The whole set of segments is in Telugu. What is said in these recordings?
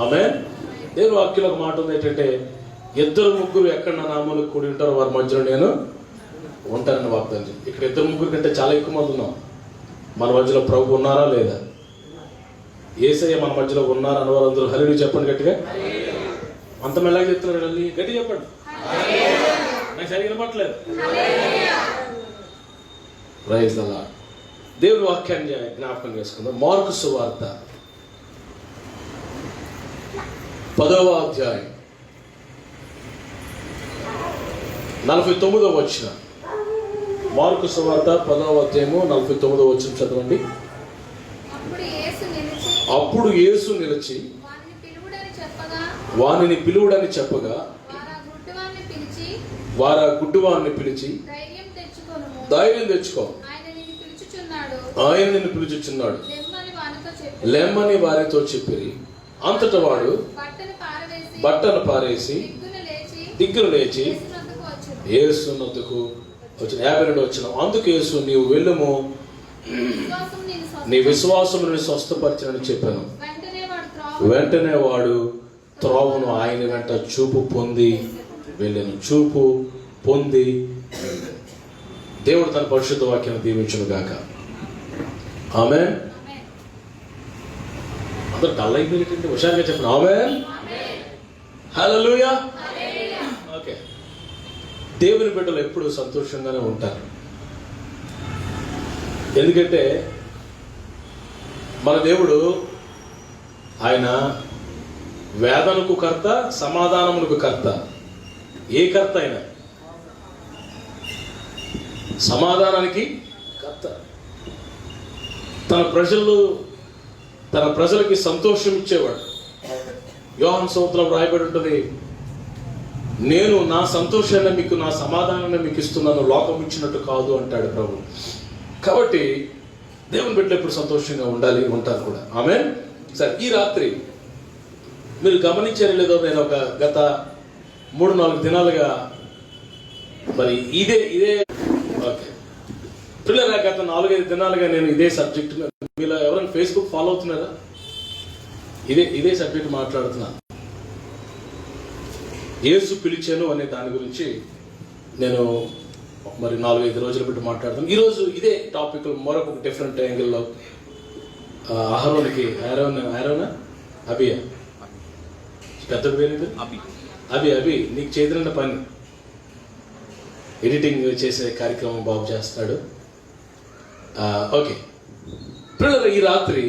ఆమేన్. దేవుని వాక్యంలో ఒక మాట ఉంది ఏంటంటే, ఇద్దరు ముగ్గురు ఎక్కడ నా నామములో కూడి ఉంటారో వారి మధ్యలో నేను ఉంటానని వాగ్దానం. ఇక్కడ ఇద్దరు ముగ్గురు కంటే చాలా ఎక్కువ మంది ఉన్నాం. మన మధ్యలో ప్రభు ఉన్నారా లేదా? యేసయ్య మన మధ్యలో ఉన్నారా అని వారందరూ హల్లెలూయా చెప్పండి గట్టిగా. అంత మెల్లగా చెప్తున్నారు, గట్టిగా చెప్పండి. నాకు సరిగ్గా వినపట్లేదు. Praise the lord. దేవుని వాక్యాన్ని జ్ఞాపకం చేసుకుందాం. మార్కు సువార్త 10వ అధ్యాయం 49వ వచనం. మార్కు సువార్త 10వ అధ్యాయము 49వ వచనం చదవండి. అప్పుడు యేసు నిలిచి వానిని పిలువుడని చెప్పగా వారా గుడ్డివాణ్ణి పిలిచి ధైర్యం తెచ్చుకో, ఆయన నిన్ను పిలుచుచున్నాడు లెమ్మని వారితో చెప్పిరి. అంతటా వాడు బట్టను పారేసి దిగ్గున లేచి యేసు నొద్దకు వచ్చిన. 52 వచ్చిన. అందుకు యేసు, నీవు వెళ్ళుము, నీ విశ్వాసము నిన్ను స్వస్థపరిచినని చెప్పాను. వెంటనే వాడు త్రోవను ఆయన వెంట చూపు పొంది వెళ్ళాను. చూపు పొంది వెళ్ళాను. దేవుడు తన పరిశుద్ధ వాక్యాన్ని దీవించును గాక. ఆమేన్. అందరూ డల్ అయిపోయినట్టు హుషారుగా చెప్పండి. ఆమేన్. హల్లెలూయా. ఓకే. దేవుని బిడ్డలు ఎప్పుడు సంతోషంగానే ఉంటారు. ఎందుకంటే మన దేవుడు ఆయన వేదనకు కర్త, సమాధానమునకు కర్త. ఏ కర్త అయినా సమాధానానికి కర్త. తన ప్రజలకి సంతోషం ఇచ్చేవాడు. యోహాను సువార్తలో రాయబడి ఉంటుంది, నేను నా సంతోషాన్ని మీకు, నా సమాధానాన్ని మీకు ఇస్తున్నాను, లోకం ఇచ్చినట్టు కాదు అంటాడు ప్రభు. కాబట్టి దేవుని బిడ్డలు ఎప్పుడు సంతోషంగా ఉండాలి, ఉంటారు కూడా. ఆమేన్. సరే, ఈ రాత్రి మీరు గమనించారో లేదో, నేను ఒక గత 3-4 దినాలుగా మరి ఇదే ఓకే పిల్లల గత 4-5 దినాలుగా నేను ఇదే సబ్జెక్ట్, మీలో ఎవరైనా ఫేస్బుక్ ఫాలో అవుతున్నారా? ఇదే సబ్జెక్ట్ మాట్లాడుతున్నా. యేసు పిలిచాను అనే దాని గురించి నేను మరి 4-5 రోజులు పెట్టి మాట్లాడుతాను. ఈరోజు ఇదే టాపిక్ మరొక డిఫరెంట్ యాంగిల్లో అహరోనా అభియా పెద్ద పేరు అభి నీకు చేతున్న పని ఎడిటింగ్ చేసే కార్యక్రమం బాబు చేస్తాడు. ఓకే పిల్లలు, ఈ రాత్రి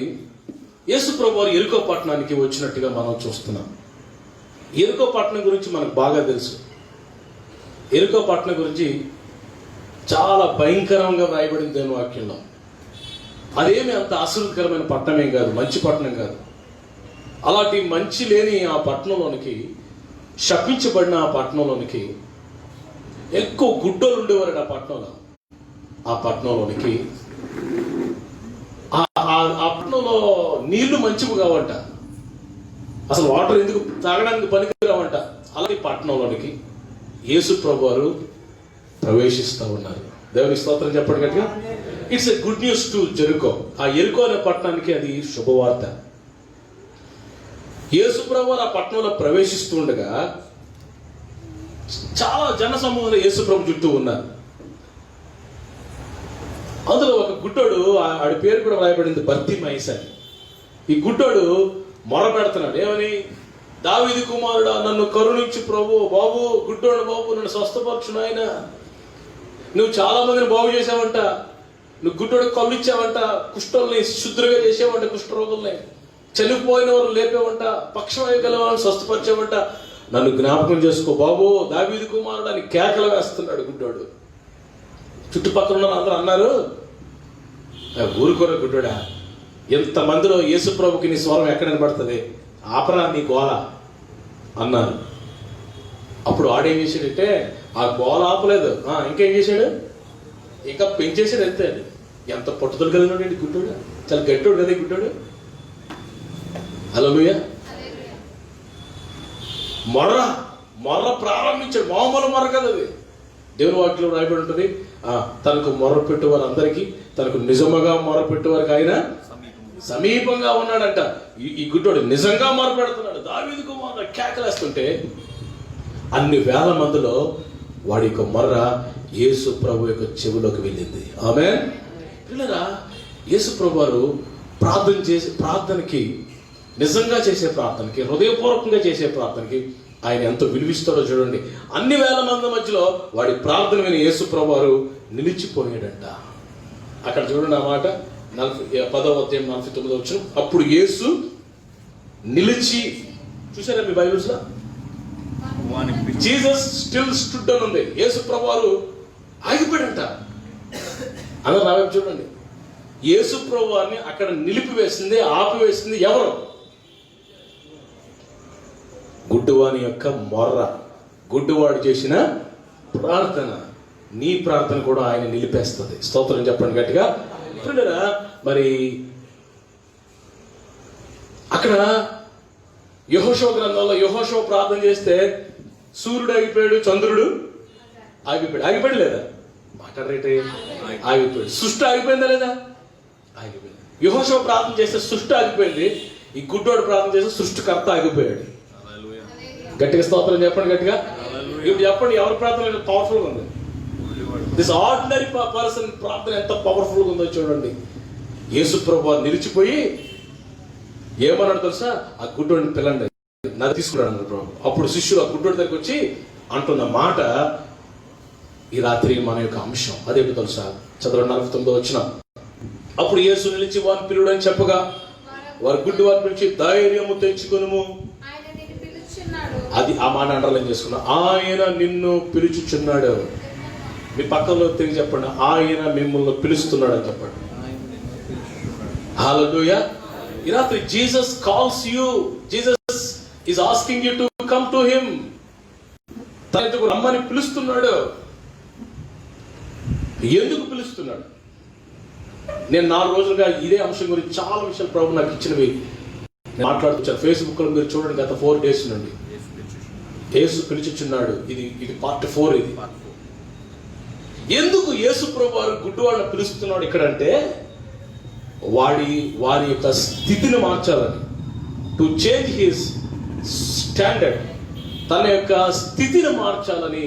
యేసు ప్రభువారు యెరికో పట్టణానికి వచ్చినట్టుగా మనం చూస్తున్నాం. యెరికో పట్టణం గురించి మనకు బాగా తెలుసు. యెరికో పట్టణం గురించి చాలా భయంకరంగా రాయబడింది దేవుని వాక్యంలో. అదేమి అంత ఆశ్చర్యకరమైన పట్టణమే కాదు, మంచి పట్టణం కాదు. అలాంటి మంచి లేని ఆ పట్టణంలోనికి, శపించబడిన ఆ పట్టణంలోనికి ఎక్కువ గుడ్డోలు ఉండేవారు. ఆ పట్టణంలోనికి ఆ పట్టణంలో నీళ్లు మంచివి కావంట, అసలు వాటర్ ఎందుకు తాగడానికి పనికిరావంట. అలాంటి పట్టణంలోనికి యేసు ప్రభువారు ప్రవేశిస్తూ ఉన్నారు. దేవుని స్తోత్రం చెప్పండి గట్టిగా. It's a good news to Jericho. ఆ యెరికో అనే పట్టణానికి అది శుభవార్త. యేసు ప్రభువారు ఆ పట్టణంలో ప్రవేశిస్తూ ఉండగా చాలా జన సమూహంలో యేసు ప్రభు చుట్టూ ఉన్నారు. అందులో ఒక గుడ్డోడు, ఆడి పేరు కూడా రాయబడింది, బర్తిమయి అని. ఈ గుడ్డోడు మొర పెడుతున్నాడు. ఏమని? దావీదు కుమారుడా, నన్ను కరుణించు ప్రభు. బాబు, గుడ్డోడు బాబు, నన్ను స్వస్థపరచు నాయన. నువ్వు చాలా మందిని బాగు చేసావంట. నువ్వు గుడ్డోడికి కళ్ళు ఇచ్చావంట. కుష్ఠుల్ని శుద్ధులుగా చేసావంట. కుష్ఠరోగుల్ని, చనిపోయిన వాళ్ళు లేపేవంట. పక్షవాయు గల వాళ్ళని స్వస్థపరిచావంట. నన్ను జ్ఞాపకం చేసుకో బాబు, దావీదు కుమారుడు అని కేకలు వేస్తున్నాడు గుడ్డోడు. చుట్టుపక్కల ఉన్న అందరూ అన్నారు, ఊరుకోర గుడ్డోడా, ఇంతమందిలో యేసు ప్రభుకి నీ స్వరం ఎక్కడ వినపడుతుంది, ఆపరా నీ గోల అన్నారు. అప్పుడు ఆడేం చేశాడంటే ఆ గోల ఆపలేదు, ఇంకేం చేశాడు, ఇంకా పెంచేసాడు. అంతే. ఎంత పట్టుదల కలిగినాడు గుడ్డోడు. చాలా గట్టోడు కదా గుడ్డోడు. హల్లెలూయా. మొర్ర ప్రారంభించాడు. మామూలు మొర్ర కదా అది. దేవుని వాక్యంలో రాయబడి ఉంటుంది, తనకు మొర్ర పెట్టేవారు అందరికీ, తనకు నిజముగా మొర్ర పెట్టేవారికి ఆయన సమీపంగా ఉన్నాడంట. ఈ గుడ్డోడు నిజంగా మొరపెడుతున్నాడు. దావీదు కుమారుడు కేకలేస్తుంటే అన్ని వేల మందిలో వాడి యొక్క మొర్ర యేసు ప్రభు యొక్క చెవిలోకి వెళ్ళింది. ఆమేన్. పిల్లరా, యేసు ప్రభు వారు ప్రార్థనకి నిజంగా చేసే ప్రార్థనకి, హృదయపూర్వకంగా చేసే ప్రార్థనకి ఆయన ఎంతో విలువిస్తాడో చూడండి. అన్ని వేల మంది మధ్యలో వాడి ప్రార్థన విని యేసు ప్రభు వారు నిలిచిపోయాడంట. అక్కడ చూడండి ఆ మాట 10:49. అప్పుడు యేసు నిలిచి, చూసారా మీ బైబిల్స్ లో? జీసస్ స్టిల్ స్టూడ్ అని ఉంది. యేసు ప్రభు వారు ఆగిపోయాడంట. అందరూ నా వైపు చూడండి. యేసు ప్రభు వారిని అక్కడ నిలిపివేసింది, ఆపివేసింది ఎవరు? గుడ్డివాని యొక్క మొర్ర, గుడ్డివాడు చేసిన ప్రార్థన. నీ ప్రార్థన కూడా ఆయన నిలిపేస్తుంది. స్తోత్రం చెప్పండి గట్టిగా. పిల్లరా, మరి అక్కడ యెహోషువ గ్రంథంలో యెహోషువ ప్రార్థన చేస్తే సూర్యుడు ఆగిపోయాడు, చంద్రుడు ఆగిపోయాడు లేదా? మాట్లాడరేటే, ఆగిపోయాడు. సృష్టి ఆగిపోయిందా లేదా? ఆగిపోయింది. యెహోషువ ప్రార్థన చేస్తే సృష్టి ఆగిపోయింది. ఈ గుడ్డోడు ప్రార్థన చేస్తే సృష్టికర్త ఆగిపోయాడు. గట్టిగా స్తోత్రం చెప్పండి గట్టిగా. ఇప్పుడు చెప్పండి, ఎవరి ప్రార్థన పవర్ఫుల్గా ఉంది? దిస్ ఆర్డినరీ పర్సన్ ప్రార్థన ఎంత పవర్ఫుల్గా ఉందో చూడండి. యేసు ప్రభు నిలిచిపోయి ఏమన్నాడు తెలుసా? ఆ గుడ్డోడిని పిల్లండి, నది తీసుకున్నాడు అన్నారు ప్రభు. అప్పుడు శిష్యులు ఆ గుడ్డోడి దగ్గరికి వచ్చి అంటున్న మాట ఈ రాత్రి మన యొక్క అంశం. అదేంటో తెలుసా? చదవండి 49. అప్పుడు యేసు నిలిచి వారిని పిలుడు అని చెప్పగా వారి గుడ్డి వారిని పిలిచి ధైర్యము తెచ్చుకొనుము. అది ఆ మాట అండర్లైన్ చేసుకున్నా. ఆయన నిన్ను పిలుచుచున్నాడు. మీ పక్కలో తిరిగి చెప్పండి, ఆయన మిమ్మల్ని పిలుస్తున్నాడు అని చెప్పండి. హల్లెలూయా. ఈ రాత్రి Jesus calls you. Jesus is asking you to come to him. తనకు రమ్మని పిలుస్తున్నాడు. ఎందుకు పిలుస్తున్నాడు? నేను 4 రోజులుగా ఇదే అంశం గురించి చాలా విషయాలు ప్రభు నాకు ఇచ్చినవి మాట్లాడుతున్నాను. ఫేస్బుక్ లో మీరు చూడండి, గత 4 days నుండి యేసు పిలుచుచున్నాడు. ఇది పార్ట్ 4. ఇది ఎందుకు యేసు ప్రభు వారు గుడ్డివాళ్ళని పిలుస్తున్నాడు ఇక్కడంటే వారి యొక్క స్థితిని మార్చాలని, టు చేంజ్ హిస్ స్టాండర్డ్, తన యొక్క స్థితిని మార్చాలని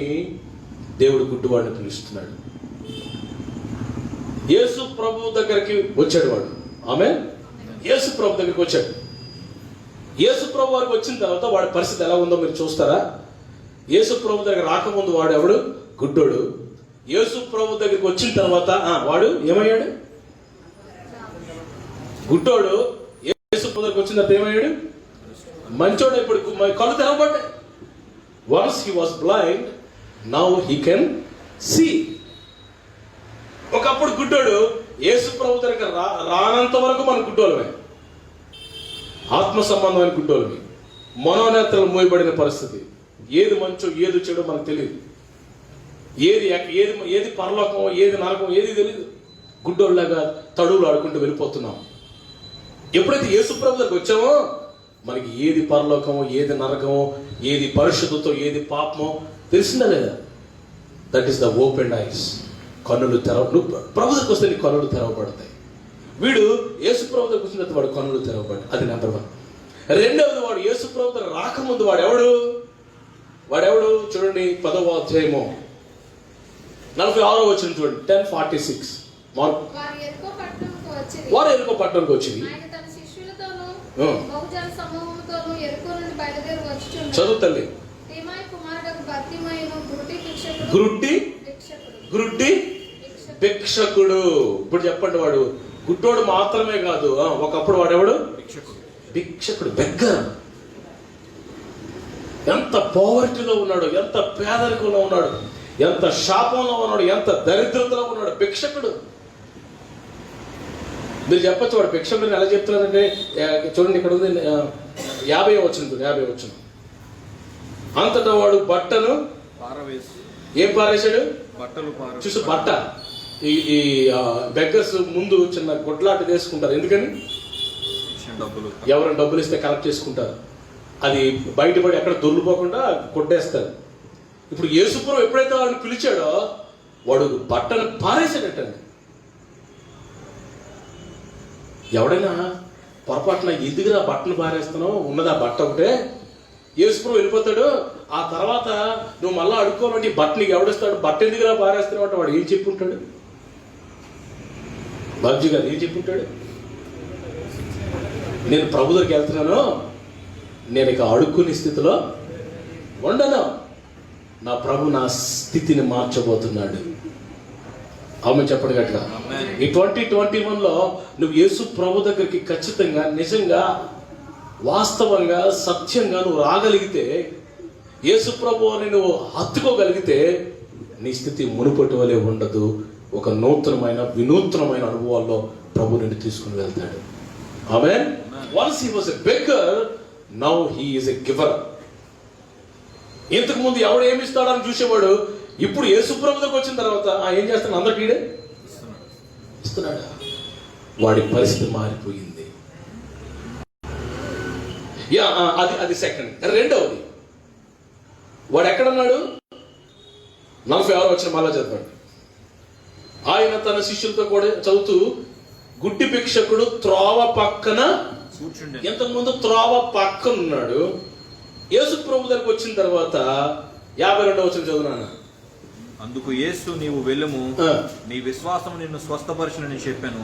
దేవుడు గుడ్డివాడిని పిలుస్తున్నాడు. యేసు ప్రభు దగ్గరికి వచ్చాడు వాడు. ఆమేన్. యేసు ప్రభు దగ్గరికి వచ్చాడు. యేసు ప్రభు వారికి వచ్చిన తర్వాత వాడి పరిస్థితి ఎలా ఉందో మీరు చూస్తారా? యేసు ప్రభు దగ్గర రాకముందు వాడు ఎవడు? గుడ్డోడు. యేసు ప్రభు దగ్గరికి వచ్చిన తర్వాత వాడు ఏమయ్యాడు? గుడ్డోడు. యేసు ప్రభు దగ్గరికి వచ్చిన తర్వాత ఏమయ్యాడు? మంచోడు. ఇప్పుడు కళ్ళు తెరవబడ్డాయి. Once he was blind, now he can see. ఒకప్పుడు గుడ్డోడు. యేసు ప్రభు దగ్గర రానంత వరకు మన గుడ్డోలమే, ఆత్మ సంబంధమైన గుడ్డోలమే. మనోనేత్రాలు మూయబడిన పరిస్థితి. ఏది మంచో ఏది చెడో మనకు తెలియదు. ఏది పరలోకమో ఏది నరకమో ఏది తెలియదు. గుడ్డోళ్ళలాగా తడువులు ఆడుకుంటూ వెళ్ళిపోతున్నాం. ఎప్పుడైతే యేసు ప్రభు దగ్గరికి వచ్చామో మనకి ఏది పరలోకమో ఏది నరకమో ఏది పరిశుద్ధతో ఏది పాపమో తెలిసిందా లేదా? That is the open ice. కన్నులు ప్రభు దగ్గరికి వస్తే నీ కన్నులు తెరవబడతాయి. వీడు యేసు ప్రభు దగ్గరికి వచ్చిన తర్వాత వాడు కన్నులు తెరవబడ్డాయి. అది నెంబర్ 1. రెండవది, వాడు యేసు ప్రభు దగ్గర రాకముందు వాడెవడు చూడండి. 10వ అధ్యాయము 46వ వచనం చూడండి. 10:46. వారు ఎరుకో పట్టణంకి వచ్చింది. చదువు తల్లి. గురుట్టి భిక్షకుడు. ఇప్పుడు చెప్పండి, వాడు గుడ్డోడు మాత్రమే కాదు, ఒకప్పుడు వాడెవడు? భిక్షకుడు. బెగ్గర్. ఎంత పోవర్టీలో ఉన్నాడు, ఎంత పేదరికంలో ఉన్నాడు, ఎంత శాపంలో ఉన్నాడు, ఎంత దరిద్రతలో ఉన్నాడు. భిక్షకుడు. మీరు చెప్పచ్చు వాడు భిక్షకుడిని ఎలా చెప్తున్నారంటే చూడండి, ఇక్కడ ఉంది 50వ వచనం. అంతటా వాడు బట్టను ఏం పారేశాడు? చూసి బట్ట. ఈ బెగ్గర్స్ ముందు చిన్న గుడ్లాట తీసుకుంటారు. ఎందుకని? ఎవరైనా డబ్బులు ఇస్తే కలెక్ట్ చేసుకుంటారు. అది బయటపడి ఎక్కడ దొల్లిపోకుండా కొట్టేస్తారు. ఇప్పుడు యేసుప్రభు ఎప్పుడైతే వాడిని పిలిచాడో వాడు బట్టను పారేసాడటండి. ఎవడైనా పొరపాటున ఎందుకురా బట్టలు బారేస్తున్నావు, ఉన్నది ఆ బట్ట ఒకటే. యేసుప్రభు వెళ్ళిపోతాడు. ఆ తర్వాత నువ్వు మళ్ళీ అడుక్కోవాలంటే ఈ బట్ట నీకు ఎవడిస్తాడు, బట్ట ఎందుకురా బారేస్తున్నావు అంటే వాడు ఏం చెప్పుంటాడు? బాబ్జీ గారు ఏం చెప్పుంటాడు? నేను ప్రభు దగ్గరికి వెళ్తున్నాను, నేను ఇక అడుక్కునే స్థితిలో ఉండను, నా ప్రభు నా స్థితిని మార్చబోతున్నాడు. ఆమె చెప్పండి గట్టిగా. ఈ 2021లో నువ్వు యేసు ప్రభు దగ్గరికి ఖచ్చితంగా నిజంగా వాస్తవంగా సత్యంగా నువ్వు రాగలిగితే, యేసు ప్రభు అని నువ్వు హత్తుకోగలిగితే నీ స్థితి మునుపటి వలె ఉండదు. ఒక నూతనమైన వినూత్నమైన అనుభవాల్లో ప్రభు నిన్ను తీసుకుని వెళ్తాడు. ఆమేన్. Once he was a beggar, now he is a giver. ఇంతకు ముందు ఎవడు ఏమి ఇస్తాడని చూసేవాడు, ఇప్పుడు యేసు ప్రభు దగ్గరికి వచ్చిన తర్వాత ఏం చేస్తాడు? అందరికి ఈడే ఇస్తున్నాడు. వాడి పరిస్థితి మారిపోయింది. అది సెకండ్. రెండవది, వాడు ఎక్కడున్నాడు? 46 వచ్చిన మళ్ళా చదవండి. ఆయన తన శిష్యులతో కూడా చదువుతూ, గుడ్డి భిక్షకుడు త్రోవ పక్కన కూర్చుండే. ఇంతకుముందు త్రోవ పక్కన ఉన్నాడు. యేసు ప్రభు దగ్గరికి వచ్చిన తర్వాత 52 వచ్చిన చదువునాను. అందుకు యేసు, నీవు వెళ్ళుము, నీ విశ్వాసం నిన్ను స్వస్థపరచునని చెప్పాను.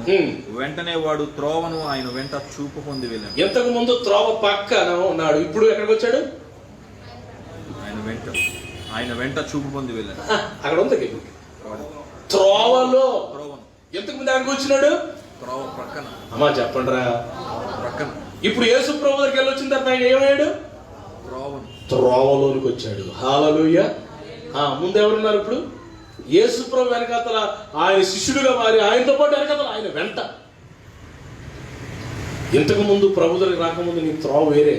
వెంటనే వాడు త్రోవను ఆయన వెంట చూపు పొంది వెళ్ళాను. ఇంతకు ముందు త్రోవ పక్కన ఉన్నాడు, ఇప్పుడు ఎక్కడికి వచ్చాడు? ఆయన వెంట చూపు పొంది వెళ్ళాను. అక్కడ ఉంది త్రోవలో. ఎంతకు ముందు ఎక్కడికి వచ్చినాడు? త్రోవ ప్రక్కన. అమ్మా చెప్పండి రా, ప్రక్కన. ఇప్పుడు యేసు ప్రభు దగ్గరికి వెళ్ళి వచ్చిన తర్వాత ఆయన ఏమయ్యాడు? త్రోవలోనికి వచ్చాడు. హల్లెలూయా. ముందు ఎవరున్నారు? ఇప్పుడు యేసు ప్రభు వెనకాతల ఆయన శిష్యుడిగా మారి ఆయనతో పాటు వెనకాతల ఆయన వెంట. ఇంతకు ముందు ప్రభు దగ్గరికి రాకముందు నీ త్రోవ వేరే,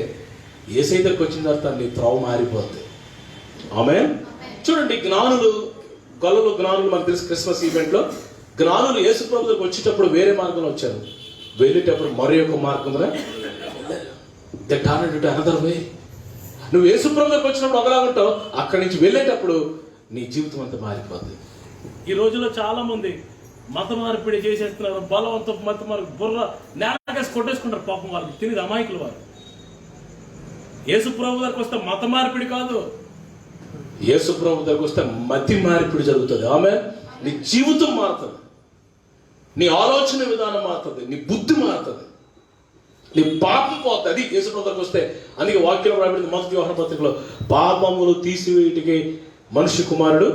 యేసయ్య దగ్గరికి వచ్చిన తర్వాత నీ త్రోవ మారిపోద్ది. ఆమేన్. చూడండి, జ్ఞానులు, గొల్లలు జ్ఞానులు, మనకు తెలుసు క్రిస్మస్ ఈవెంట్ లో జ్ఞానులు యేసు ప్రభు దగ్గరికి వచ్చేటప్పుడు వేరే మార్గంలో వచ్చారు, వెళ్ళేటప్పుడు మరి ఒక మార్గంలో అనదర్ వే. నువ్వు యేసు ప్రభు దగ్గరికి వచ్చినప్పుడు ఒకలా ఉంటావు, అక్కడి నుంచి వెళ్ళేటప్పుడు నీ జీవితం అంతా మారిపోతుంది. ఈ రోజుల్లో చాలా మంది మత మార్పిడి చేసేస్తున్నారు. బలవంతం మత మార్పు బుర్ర నేలకేసి కొట్టేసుకుంటారు. పాపం వాళ్ళకి తినేది అమాయకులు. వారు యేసు ప్రభు దగ్గరికి వస్తే మత మార్పిడి కాదు, యేసు ప్రభు దగ్గరికి వస్తే మతి మార్పిడి జరుగుతుంది. ఆమె నీ జీవితం మారుతుంది, నీ ఆలోచన విధానం మారుతుంది, నీ బుద్ధి మారుతుంది, నీ పాపం పోతుంది. అది యేసు ప్రభు దగ్గరికి వస్తే. అందుకే వాక్యం రాబడింది మొదటి యోహాను పత్రికలో, పాపములు తీసివేయటికి మనుష్య కుమారుడు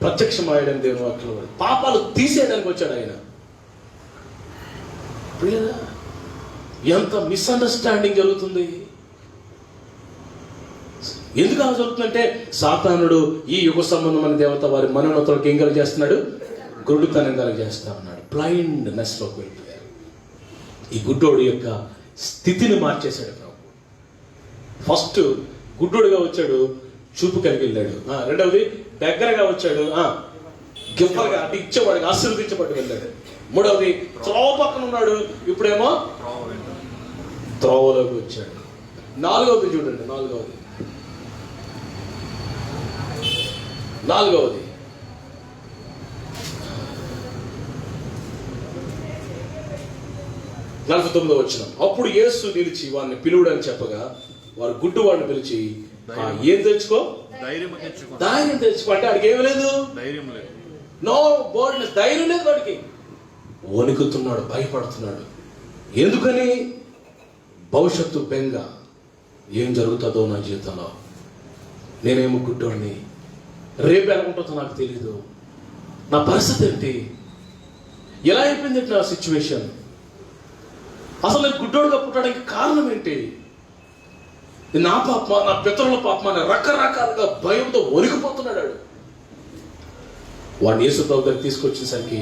ప్రత్యక్షమాయడని దేవుని వాక్యంలో. పాపాలు తీసేయడానికి వచ్చాడు ఆయన. ఎంత మిస్అండర్స్టాండింగ్ జరుగుతుంది. ఎందుకు అలా జరుగుతుందంటే, సాతానుడు ఈ యుగ సంబంధమైన దేవత వారి మనోన్నతులకు ఏం కలిగజేస్తున్నాడు? గుడ్డితనం కలిగజేస్తా ఉన్నాడు. బ్లైండ్నెస్ లోకి వెళ్ళిపోయారు. ఈ గుడ్డోడి యొక్క స్థితిని మార్చేశాడు ప్రభు. ఫస్ట్ గుడ్డోడిగా వచ్చాడు, చూపు కలిగి వెళ్ళాడు. రెండవది దగ్గరగా వచ్చాడు, గిఫ్ట్గా అంటే ఇచ్చేవాడికి ఆశీర్వదించబడి వెళ్ళాడు. మూడవది త్రోవ పక్కన ఉన్నాడు, ఇప్పుడేమో త్రోవలోకి వచ్చాడు. నాలుగవది చూడండి, నాలుగవది 49వ వచనం. అప్పుడు యేసు నిలిచి వారిని పిలువుడని చెప్పగా, వారు గుడ్డు వాడిని పిలిచి, ఏం తెచ్చుకో? ధైర్యం తెచ్చుకో. అంటే వాడికి ఏమి లేదు, ధైర్యం లేదు, నో బోల్డ్నెస్, ధైర్యం లేదు వాడికి. వణుకుతున్నాడు, భయపడుతున్నాడు. ఎందుకని? భవిష్యత్తు బెంగ, ఏం జరుగుతుందో నా జీవితంలో, నేనేమో గుడ్డోడిని, రేపు ఎలా ఉంటుందో నాకు తెలీదు, నా పరిస్థితి ఏంటి, ఎలా అయిపోయింది నా సిచ్యువేషన్, అసలు నేను గుడ్డోడుగా పుట్టడానికి కారణం ఏంటి, నా పాపమా, నా పితరుల పాపమా, రకరకాలుగా భయంతో వణికిపోతున్నాడు. వాడిని యేసు ప్రభు దగ్గర తీసుకొచ్చేసరికి,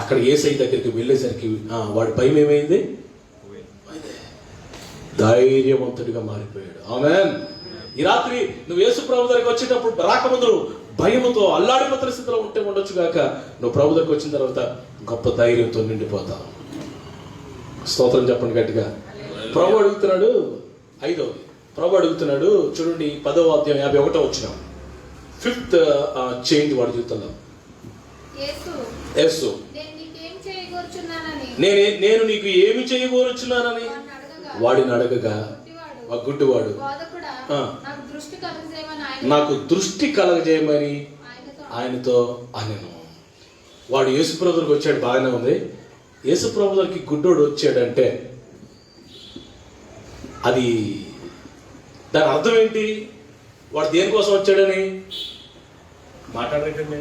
అక్కడ యేసయ్య దగ్గరికి వెళ్ళేసరికి వాడి భయం ఏమైంది? ధైర్యవంతుడిగా మారిపోయాడు. ఆమేన్. ఈ రాత్రి నువ్వు యేసు ప్రభు దగ్గరికి వచ్చేటప్పుడు రాకముందు భయముతో అల్లాడిపోతున్న స్థితిలో ఉంటే ఉండొచ్చు గాక, నువ్వు ప్రభు దగ్గరికి వచ్చిన తర్వాత గొప్ప ధైర్యంతో నిండిపోతావు. స్తోత్రం చెప్పండి గట్టిగా. ప్రభు అడుగుతున్నాడు, 5వది ప్రభు అడుగుతున్నాడు. చూడండి 10వ అధ్యాయం 51వ వచనం. 5th చేంజ్ వాడి జీవితంలో. యేసు నేను నీకు ఏమి చేయబోరుచున్నానని వాడిని అడగగా ఆ గుడ్డివాడు నాకు దృష్టి కలగజేయమని ఆయనతో అనెను. వాడు యేసుప్రభు దగ్గరికి వచ్చాడు, బాగానే ఉంది. యేసుప్రభు దగ్గరికి గుడ్డోడు వచ్చాడంటే అది దాని అర్థం ఏంటి? వాడు దేనికోసం వచ్చాడని మాట్లాడలేకండి.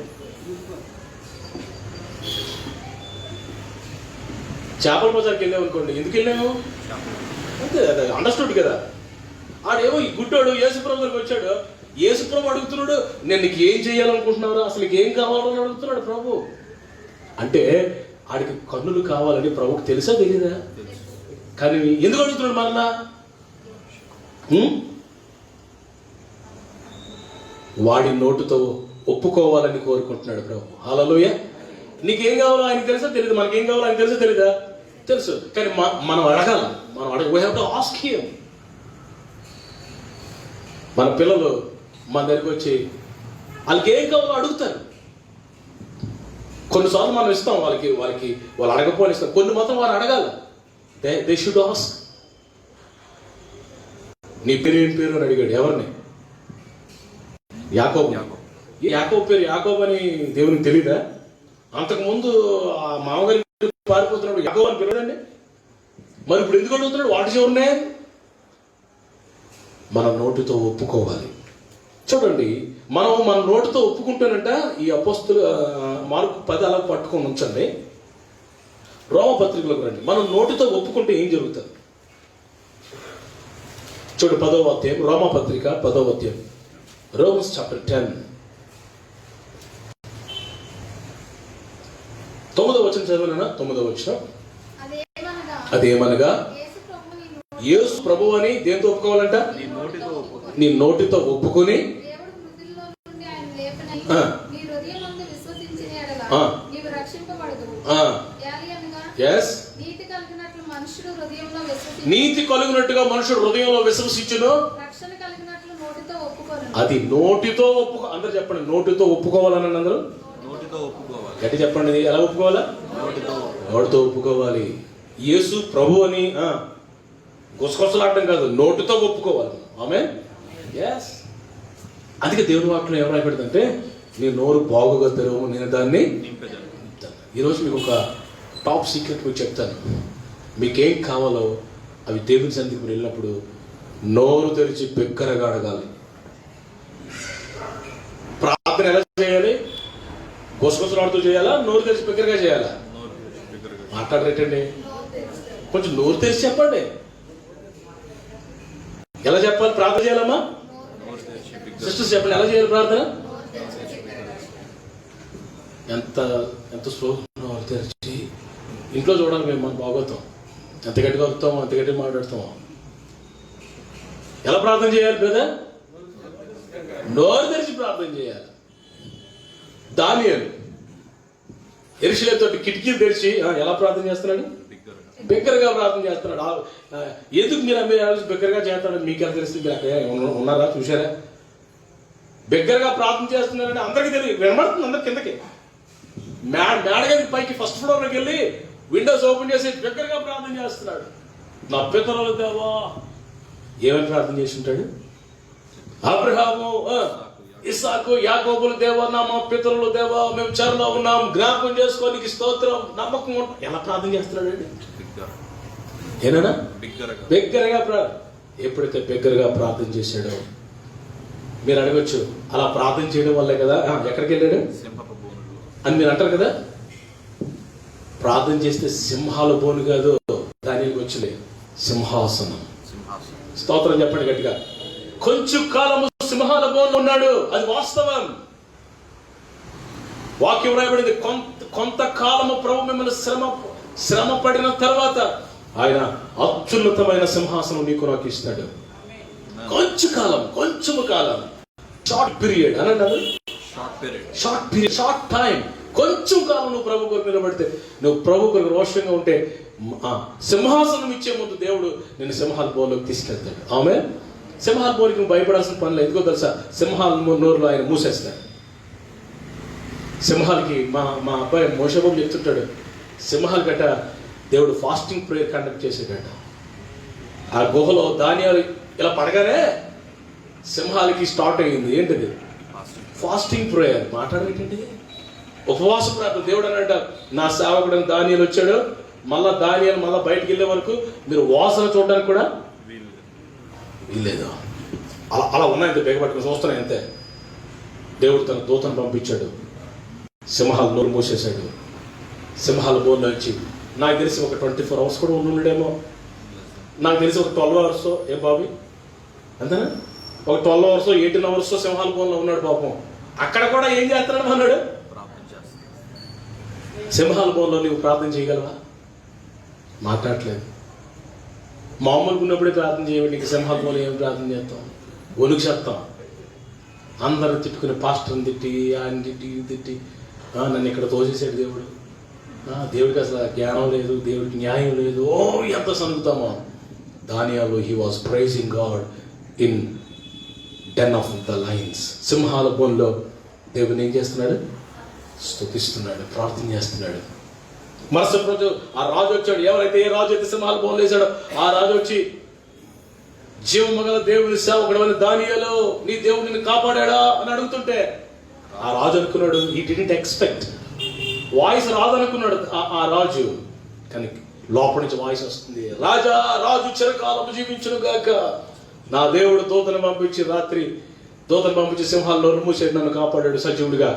చేపల బజార్కి వెళ్ళాము అనుకోండి, ఎందుకు వెళ్ళాము అంతే, అది అండర్స్టూడ్ కదా. ఆడేమో ఈ గుడ్డోడు యేసుప్రభు దగ్గరికి వచ్చాడు, యేసుప్రభు అడుగుతున్నాడు, నేను నీకు ఏం చేయాలనుకుంటున్నావు, అసలు నీకు ఏం కావాలని అడుగుతున్నాడు ప్రభు. అంటే ఆడికి కన్నులు కావాలని ప్రభుకి తెలుసా తెలీదా? కానీ ఎందుకు అడుగుతున్నాడు మరలా? వాడి నోటుతో ఒప్పుకోవాలని కోరుకుంటున్నాడు ప్రభు. హల్లెలూయా. నీకేం కావాలో ఆయనకి తెలుసా తెలీదు, మనకేం కావాలో ఆయనకి తెలుసా తెలీదా? తెలుసు. కానీ మనం అడగాల, we have to ask him. మన పిల్లలు మన దగ్గరికి వచ్చి వాళ్ళకి ఏం కావాలో అడుగుతారు. కొన్నిసార్లు మనం ఇస్తాం వాళ్ళకి వాళ్ళు అడగకపోని ఇస్తాం. కొన్ని మాత్రం వారు అడగాల. They should ask. నీ పేరు ఏం పేరు అని అడిగాడు. ఎవరిని? యాకోబు. యాకోబు పేరు యాకోబు అని దేవునికి తెలీదా? అంతకుముందు ఆ మామగారి పారిపోతున్నాడు, యాకోబు అని పిలవడండి. మరి ఇప్పుడు ఎందుకు అడుగుతున్నాడు? వాటి చివరినే మన నోటితో ఒప్పుకోవాలి. చూడండి, మనం మన నోటితో ఒప్పుకుంటానంట. ఈ అపోస్తులు మార్కు 10 అలా పట్టుకొని ఉంచండి. రోమపత్రికలకు రండి. మనం నోటితో ఒప్పుకుంటే ఏం జరుగుతుంది చూడు. 10వ అధ్యాయం, రోమపత్రిక 10వ అధ్యాయం, రోమన్స్ చాప్టర్ 10 9వ వచనం చదవనా? 9వ వచనం, అదేమనగా యేసు ప్రభువు అని దేంతో ఒప్పుకోవాలంట? నీ నోటితో ఒప్పుకొని నీతి కలిగినట్టుగా మనుషుడు హృదయంలో విశ్వసించును, అది నోటితో ఒప్పుకో. అందరు చెప్పండి, నోటితో ఒప్పుకోవాలని. అందరూ గట్టి చెప్పండి, ఎలా ఒప్పుకోవాలా? నోటితో ఒప్పుకోవాలి. యేసు ప్రభు అని గుసగుసలాడటం కాదు, నోటితో ఒప్పుకోవాలి. ఆమేన్. yes. అందుకే దేవుని వాక్యం ఏం రాయబడిందంటే, నీ నోరు బాగుగా తెరవు, నేను దాన్ని నింపుతాను. ఈరోజు మీకు ఒక టాప్ సీక్రెట్ మీకు చెప్తాను. మీకేం కావాలో అవి దేవుని సన్నిధికి మీరు వెళ్ళినప్పుడు నోరు తెరిచి బిగ్గరగా అడగాలి. ప్రార్థన ఎలా చేయాలి? గుసగుసలాడుతూ చేయాలా? నోరు తెరిచి బిగ్గరగా చేయాలా? మాట్లాడరేటండి, కొంచెం నోరు తెరిచి చెప్పండి. ఎలా చెప్పాలి? ప్రార్థన చేయాలమ్మా సిస్టర్స్ చెప్పండి, ఎలా చేయాలి ప్రార్థన? ఎంత స్లో నోరు తెరిచి. ఇంట్లో చూడాలి మేము మన బాగోతాం, ఎంత గట్టిగా వస్తామో అంత గట్టిగా మాట్లాడతామో. ఎలా ప్రార్థన చేయాలి బ్రదర్? నోరు తెరిచి ప్రార్థన చేయాలి. దానియేలు యెరూషలేము కిటికీలు తెరిచి ఎలా ప్రార్థన చేస్తున్నాడు? బిగ్గరగా ప్రార్థన చేస్తున్నాడు. ఎందుకు మీరు బిగ్గరగా చేస్తాడు? మీకు ఎలా తెలుస్తుంది? మీరు అక్కడ ఉన్నారా? చూసారా? బిగ్గరగా ప్రార్థన చేస్తున్నారంటే అందరికీ తెలియదు, వినబడుతుంది అందరు. కిందకి మేడగది పైకి ఫస్ట్ ఫ్లోర్లోకి వెళ్ళి విండోస్ ఓపెన్ చేసి బిగ్గరగా ప్రార్థన చేస్తున్నాడు. నా పితరుల దేవా. ఏమని ప్రార్థన చేసి ఉంటాడు? అబ్రహాము, ఇస్సాకు, యాకోబుల దేవా, నా మా పితరుల దేవా, మేము చెరలో ఉన్నాం, జ్ఞాపకం చేసుకోనికి స్తోత్రం, నమ్మకం. ఎలా ప్రార్థన చేస్తున్నాడు అండి? ఏనా బిగ్గరగా. ఎప్పుడైతే బిగ్గరగా ప్రార్థన చేశాడో మీరు అడగచ్చు, అలా ప్రార్థన చేయడం వల్లే కదా ఎక్కడికి వెళ్ళాడు అని మీరు అంటారు కదా. ప్రార్థన చేస్తే సింహాల బోను కాదు, దానికి వచ్చలే సింహాసనం. స్తోత్రం చెప్పండి గట్టిగా. కొంచెం కాలము సింహాల బోను ఉన్నాడు, అది వాస్తవం. వాక్యం రాయబడింది, కొంతకాలము ప్రభు మిమ్మల్ని శ్రమ పడిన తర్వాత ఆయన అత్యున్నతమైన సింహాసనం నీకు నాకు ఇస్తాడు. కొంచెము కాలం, షార్ట్ పీరియడ్ అనండి. షార్ట్ టైం, కొంచెం కాలం నువ్వు ప్రభు కొరకు నిలబడితే, నువ్వు ప్రభు కొరకు రోషంగా ఉంటే సింహాసనం ఇచ్చే ముందు దేవుడు నిన్ను సింహాల బోన్లోకి తీసుకెళ్తాడు. ఆమె సింహాల బోన్కి నువ్వు భయపడాల్సిన పనులు. ఎందుకో తెలుసా? సింహాల నోరులో ఆయన మూసేస్తాడు. సింహాలకి మా అబ్బాయి మోషబాబు చెప్తుంటాడు, సింహాలు గట్ట దేవుడు ఫాస్టింగ్ ప్రేయర్ కండక్ట్ చేసేటట. ఆ గుహలో ధాన్యాలు ఇలా పడగానే సింహాలకి స్టార్ట్ అయ్యింది. ఏంటిది? Fasting prayer. మాట్లాడేటండి ఉపవాస ప్రార్థన. దేవుడు అన్నట్ట, నా సేవకుడు ధాన్యాలు వచ్చాడు, మళ్ళా ధాన్యాలు మళ్ళీ బయటికి వెళ్ళే వరకు మీరు వాసన చూడడానికి కూడా వీల్లేదు. అలా అలా ఉన్నాయంతే, బేగపట్టుకుని చూస్తున్నాయి అంతే. దేవుడు తన దూతను పంపించాడు, సింహాలు నోరు మూసేశాడు. సింహాల బోర్లో వచ్చి నాకు తెలిసి ఒక 24 hours కూడా ఉండుండేమో, నాకు తెలిసి ఒక 12 hours. ఏం బాబీ అంతేనా? ఒక 12 hours 18 hours సింహాల బోన్లో ఉన్నాడు పాపం. అక్కడ కూడా ఏం చేస్తున్నాడు అన్నాడు? సింహాల బోన్లో నువ్వు ప్రార్థన చేయగలవా? మాట్లాడలేదు. మామూలుగా ఉన్నప్పుడే ప్రార్థన చేయబడి నీకు సింహాల బోన్లో ఏం ప్రార్థన చేస్తాం? వణుకు చేస్తాం. అందరిని తిట్టుకుని, పాస్టర్ని తిట్టి, ఆయన తిట్టి, తిట్టి నన్ను ఇక్కడ తోసేసాడు దేవుడు. దేవుడికి అసలు జ్ఞానం లేదు, దేవుడికి న్యాయం లేదు. ఓ ఎంత సనుగుతామో. దానియాలో he was praising God in den of the lions. సింహాల బోన్లో దేవుని ఏం చేస్తున్నాడు? స్తుతిస్తున్నాడు, ప్రార్థన చేస్తున్నాడు. మరుసటి రోజు ఆ రాజు వచ్చాడు. ఎవరైతే ఏ రాజు అయితే సింహాల బోన్లో వేసాడో ఆ రాజు వచ్చి, జీవమగల దేవుని సేవకుడు అని దానియేలు, నీ దేవుడు నిన్ను కాపాడా అని అడుగుతుంటే ఆ రాజు అనుకున్నాడు, హీ డిడ్ంట్ ఎక్స్పెక్ట్. వాయిస్ రాదనుకున్నాడు ఆ రాజు, కానీ లోపల నుంచి వాయిస్ వస్తుంది, రాజా రాజు చిరకాలము జీవించును గాక. నా దేవుడు దూతను పంపించి రాత్రి దూతను పంపించి సింహాల్లో మూసేది, నన్ను కాపాడాడు సజీవుడిగా.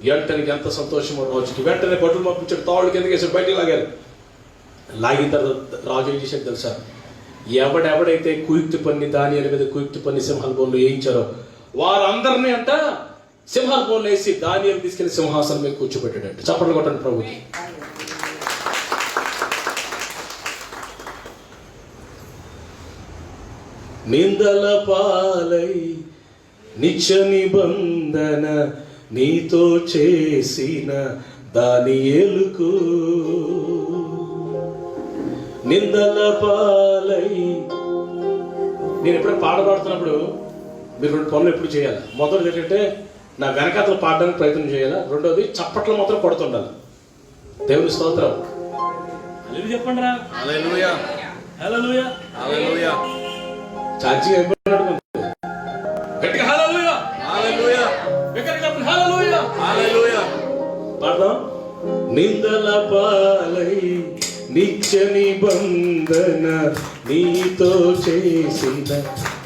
వెంటనే ఎంత సంతోషమో రాజుకి. వెంటనే బట్టలు పంపించాడు, తాళ్ళు కిందకి వేసి బయటికి లాగారు. లాగిన తర్వాత రాజు ఏం చేశాడు తెలుసా? ఎవడెవడైతే కుయుక్తి పన్ని దానియేలు మీద కుయుక్తి పన్ని సింహాల బోన్లో వేయించారో వారందరినీ అంట సింహాల బోన్లో వేసి దానియేలు తీసుకెళ్లి సింహాసనం మీద కూర్చోబెట్టాడంట. చప్పట్లు కొట్టండి ప్రభుకి. నిందల పాలై నిత్య నిబంధన నీతో చేసిన దానియేలుకు, నిందల పాలై. నేను ఎప్పుడైనా పాట పాడుతున్నప్పుడు మీరు 2 పనులు ఎప్పుడు చేయాలి. మొదటిది ఏంటంటే నా వెనకాతలు పాడడానికి ప్రయత్నం చేయాలి. రెండోది చప్పట్లు మాత్రం కొడుతుండాలి. దేవుని స్తోత్రం. చెప్పండి రా. హల్లెలూయా, హల్లెలూయా, హల్లెలూయా. ఛార్జింగ్ అయిపోయినట్టు గట్టిగా హల్లెలూయా, హల్లెలూయా, హల్లెలూయా, హల్లెలూయా పాడదాం. నిందల పాలై నిత్య నిబంధన నీతో చేసిన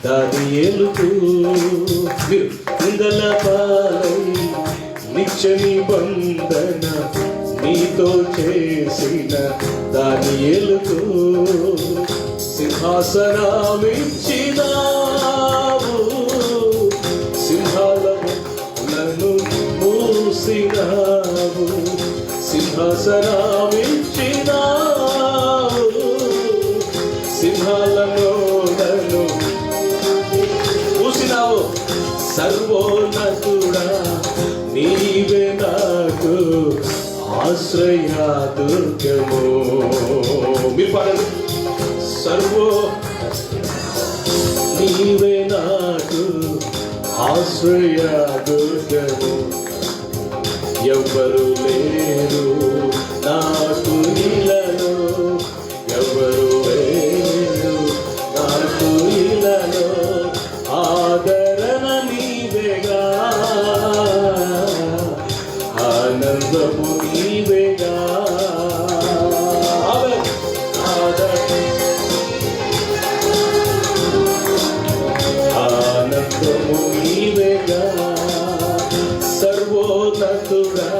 దానియేలుకు, నిందల పాలై నిత్య నిబంధన నీతో చేసిన దానియేలుకు, సింహాసనమిచ్చినావు, సింహాలను మూసినావు, సింహాసనమిచ్చినావు, సింహాలను మూసినావు. సర్వోన్నతుడా నీవే నాకు ఆశ్రయ దుర్గము. మీరు పాడండి. నీవే నాకు ఆశ్రయ దుర్గము, ఎవ్వరు లేరు నాకు ఇలను, ఎవ్వరు లేరు నాకు ఇలను, ఆదరణ నీవేగా, ఆనందము నీవేగా, ఆనందము నీవేగా. సర్వోన్నతుడా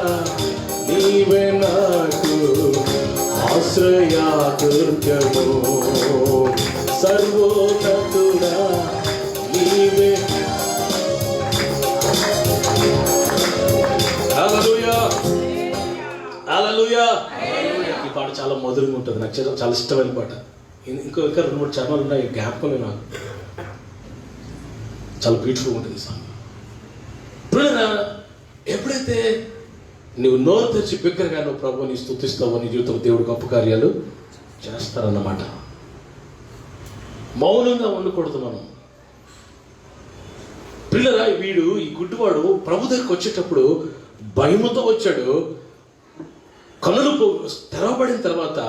నీవే నాకు ఆశ్రయ దుర్గము, సర్వోన్నతుడా నీవే. హల్లెలూయా, హల్లెలూయా. ఈ పాట చాలా మధురంగా ఉంటుంది, నాకు చాలా ఇష్టమైన పాట. ఇంకా 2-3 చరణాలు ఉన్నాయి, జ్ఞాపకం నాకు. చాలా బ్యూటిఫుల్ ఉంటుంది సాంగ్. ఎప్పుడైతే నువ్వు నోరు తెరిచి బిగ్గరగా నువ్వు ప్రభువుని స్తుతిస్తావో నీ జీవితంలో దేవుడు గొప్ప కార్యాలు చేస్తారన్నమాట. మౌనంగా ఉండకూడదు మనం. పిల్లరా, వీడు ఈ గుడ్డివాడు ప్రభు దగ్గరికి వచ్చేటప్పుడు భయముతో వచ్చాడు. కన్నులు తెరవబడిన తర్వాత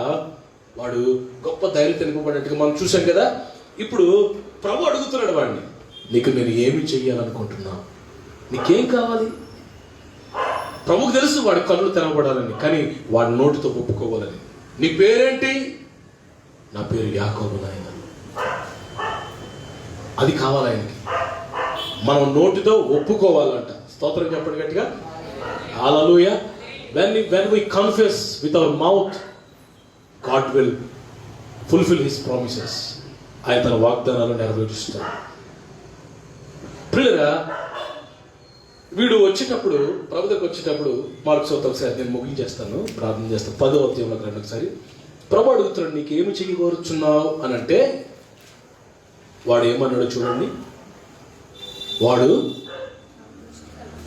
వాడు గొప్ప ధైర్యం తినపబడినట్టుగా మనం చూసాం కదా. ఇప్పుడు ప్రభు అడుగుతున్నాడు వాడిని, నీకు నేను ఏమి చెయ్యాలనుకుంటున్నావు, నీకేం కావాలి? ప్రభుకు తెలుసు వాడి కళ్ళు తెరవబడాలని, కానీ వాడి నోటితో ఒప్పుకోవాలని. నీ పేరేంటి? నా పేరు యాకోబు నాయన. అది కావాలి ఆయనకి. మనం నోటితో ఒప్పుకోవాలంట. స్తోత్రం చెప్పండి గట్టిగా. హల్లెలూయా. When we confess with our mouth, God will fulfill His promises. ఆయన తన వాగ్దానాలు నెరవేరుస్తాడు. ప్రియులారా, వీడు వచ్చేటప్పుడు, ప్రభు దగ్గరికి వచ్చేటప్పుడు, మార్కు సువార్త ఒకసారి నేను ముగించేస్తాను, ప్రార్థన చేస్తాను. 10వ అధ్యాయంలోకి రండి ఒకసారి. ప్రభు అడుగుతున్నాడు, నీకు ఏమి చేయగోరుచున్నావు అని అంటే, వాడు ఏమన్నాడు చూడండి. వాడు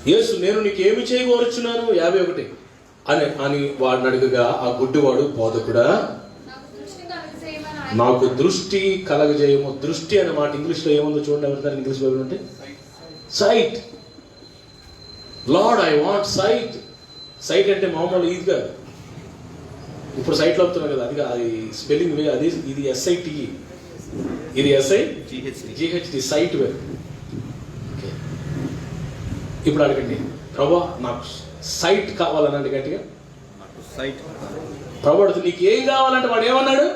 యేసు, నేను నీకు ఏమి చేయగోరుచున్నాను 51 అని వాడిని అడుగగా, ఆ గుడ్డివాడు, బోధకుడా నాకు దృష్టి కలగజేయము. దృష్టి అనే మాట ఇంగ్లీష్లో ఏముందో చూడండి. ఎవరిదాన్ని ఇంగ్లీష్ బైబిల్ ఉంటే sight. Lord, I want sight. Sight అంటే మామూలు ఇది కాదు. ఇప్పుడు సైట్లో అవుతున్నాం కదా, అది స్పెల్లింగ్ వే. అది ఇది SITE, ఇది SIGHT, సైట్ వే. ఇప్పుడు అడగండి, ప్రభా నాకు సైట్ కావాలనండి గట్టిగా. ప్రభు అడుగుతుంది, నీకు ఏం కావాలంటే వాడు ఏమన్నాడు?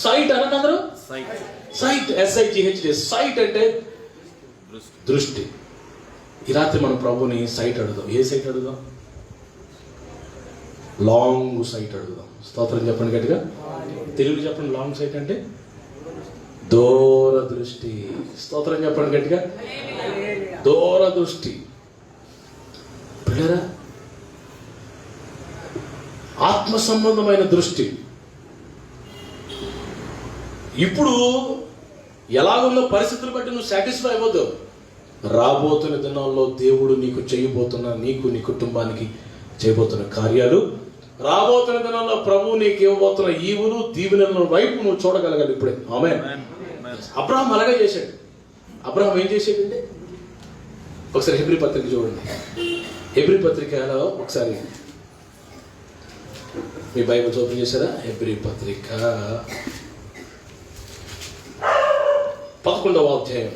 సైట్ అనండి అందరూ. Site, SIGHT. సైట్ అంటే దృష్టి. ఈ రాత్రి మనం ప్రభుని సైట్ అడుగుదాం. ఏ సైట్ అడుగుదాం? లాంగ్ సైట్ అడుగుదాం. స్తోత్రం చెప్పండి గట్టిగా. తెలుగు చెప్పండి. లాంగ్ సైట్ అంటే దూరదృష్టి. స్తోత్రం చెప్పండి గట్టిగా. దూరదృష్టి. పిల్లరా, ఆత్మ సంబంధమైన దృష్టి. ఇప్పుడు ఎలాగుందో పరిస్థితులు బట్టి నువ్వు సాటిస్ఫై అవ్వద్దు. రాబోతున్న దినాల్లో దేవుడు నీకు చేయబోతున్న, నీకు నీ కుటుంబానికి చేయబోతున్న కార్యాలు, రాబోతున్న దినాల్లో ప్రభువు నీకు ఇవ్వబోతున్న ఈవులు దీవెనల వైపు నువ్వు చూడగలగాలి ఇప్పుడే. ఆమేన్. అబ్రహాం అలాగే చేశాడు. అబ్రహాం ఏం చేశాడంటే, ఒకసారి హెబ్రీ పత్రిక చూడండి. హెబ్రీ పత్రికలో ఒకసారి మీ బైబిల్ ఓపెన్ చేశారా? హెబ్రీ పత్రిక 11వ అధ్యాయం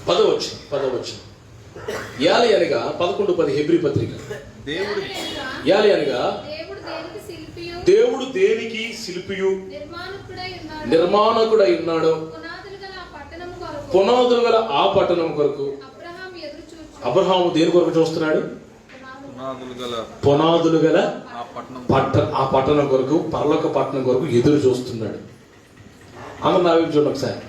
10వ వచనం. యాలి అనగా 11:10 హెబ్రీ పత్రిక. యాలి అనగా దేవుడు దేనికి శిల్పియు నిర్మాణకుడై ఉన్నాడు. పునాదులు గల ఆ పట్టణం కొరకు అబ్రహాము దేని కొరకు చూస్తున్నాడు? పునాదులు గల ఆ పట్టణం కొరకు, పరలోక పట్టణం కొరకు ఎదురు చూస్తున్నాడు. అందరూ నా వైపు చూడండి ఒకసారి.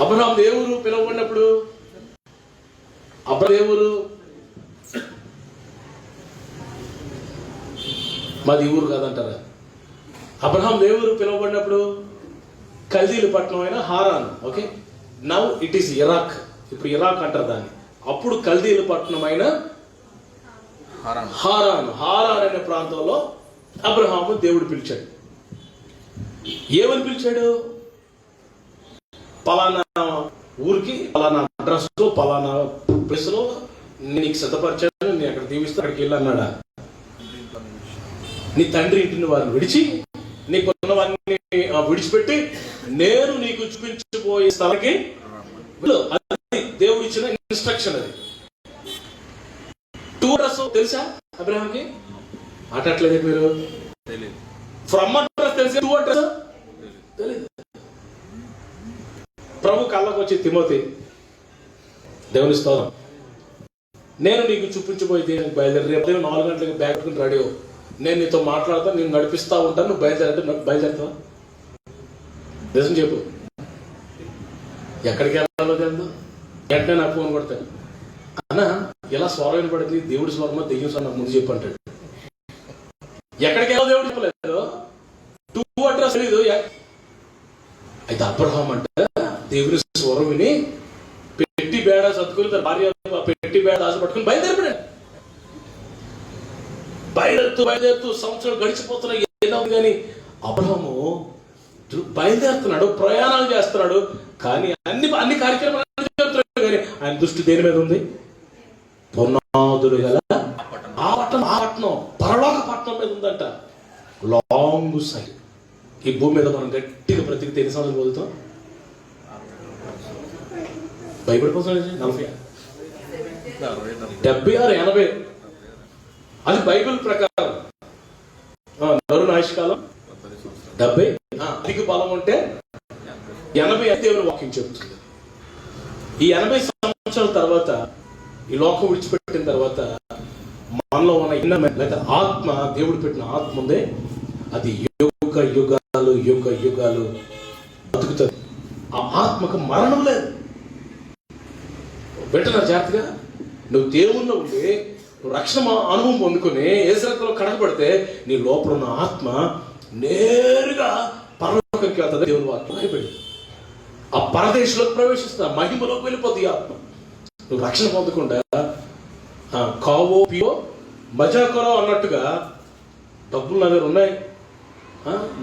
అబ్రహాం దేవుడు పిలువబడినప్పుడు, దేవుడు మాది ఊరు కాదంటారా? అబ్రహాం దేవుడు పిలువబడినప్పుడు కల్దీలు పట్టణం అయిన Haran. Okay, now it is Iraq. ఇప్పుడు ఇరాక్ అంటారు దాన్ని. అప్పుడు కల్దీలు పట్టణం అయిన హారాన్ అనే ప్రాంతంలో అబ్రహాము దేవుడు పిలిచాడు. ఏమని పిలిచాడు? పలానా ఊరికి, పలానా అడ్రస్ లో, పలానా ప్లేస్ లో నీకు సిద్ధపరిచాను, నేను అక్కడ దీవిస్తా, అక్కడికి వెళ్ళి అన్నాడా? నీ తండ్రి ఇంటిని వారిని విడిచి, నీకున్న వారిని విడిచిపెట్టి నేను నీకు చూపించబోయే స్థలానికి అది దేవుడు ఇచ్చిన ఇన్స్ట్రక్షన్. అది 2 అడ్రస్ తెలుసా అబ్రహాంకి? మాట్లాడలేదు మీరు? ఫ్రమ్ అడ్రస్ తెలిసి 2 అడ్రస్ తెలియదు. ప్రభు కళ్ళకు వచ్చి, తిమోతి, దేవుని స్తోత్రం, నేను నీకు చూపించబోయే దేనికి బయలుదేరి, రేపు 4 గంటలకు బ్యాగ్ పెట్టుకుని రెడీ అవ్వు, నేను నీతో మాట్లాడతాను, నేను నడిపిస్తా ఉంటాను, నువ్వు బయలుదేరుతావా? నిజం చెప్పు. ఎక్కడికి వెళ్ళాలో తెలుదు. వెంటనే నాకు ఫోన్ కొడతాను, అన్నా ఇలా స్వరం పడింది, దేవుడి స్వరమా దెయ్యం స్వరం నాకు ముందు చెప్పు అంటాడు. ఎక్కడికి వెళ్ళాలో దేవుడు చెప్పలేదు, 2 అడ్రస్ తెలీదు. అయితే అబ్రహాం అంటే దేవుని స్వరం విని పెట్టి బేడ సత్తుకుని తన భార్య పెట్టి బేడ ఆశ పట్టుకుని బయలుదేరిపోయాడు. బయలుదేరుతూ సంవత్సరాలు గడిచిపోతున్నాయి, ఏదో కానీ అబ్రహాము బయలుదేరుతున్నాడు, ప్రయాణాలు చేస్తున్నాడు. కానీ అన్ని కార్యక్రమాలు కానీ ఆయన దృష్టి దేని మీద ఉంది? పునాదులు గల ఆ పట్టణం పరలోక పట్టణం మీద ఉందంట. Long side. ఈ భూమి మీద మనం గట్టిగా బ్రతికితే ఎన్ని సంవత్సరాలు పోతాం? భయపడిపోతాం. 40, 76, 80. అది బైబిల్ ప్రకారం. నరుని ఆయుష్కాలం 70. అధిక బలం ఉంటే 80 దేవుని వాక్యం చెబుతుంది. ఈ 80 సంవత్సరాల తర్వాత ఈ లోకం విడిచిపెట్టిన తర్వాత మనలో ఉన్న లేదా ఆత్మ, దేవుడు పెట్టిన ఆత్మ ఉందే, అది యుగ యుగాలు బతుకుతుంది. ఆ ఆత్మకు మరణం లేదు. వెంటనే జాగ్రత్తగా నువ్వు దేవుల్లో ఉండి నువ్వు రక్షణ అనుభవం పొందుకుని ఏసరక్తంలో కడగబడితే నీ లోపల ఉన్న ఆత్మ నేరుగా పరలోకంకి వెళ్తుంది. దేవుని వాక్యం అయిపోయింది. ఆ పరదేశంలోకి ప్రవేశిస్తా, మహిమలోకి వెళ్ళిపోతుంది ఆత్మ. నువ్వు రక్షణ పొందకుండా కావో పియో మజాకరో అన్నట్టుగా డబ్బులు నా దగ్గర ఉన్నాయి,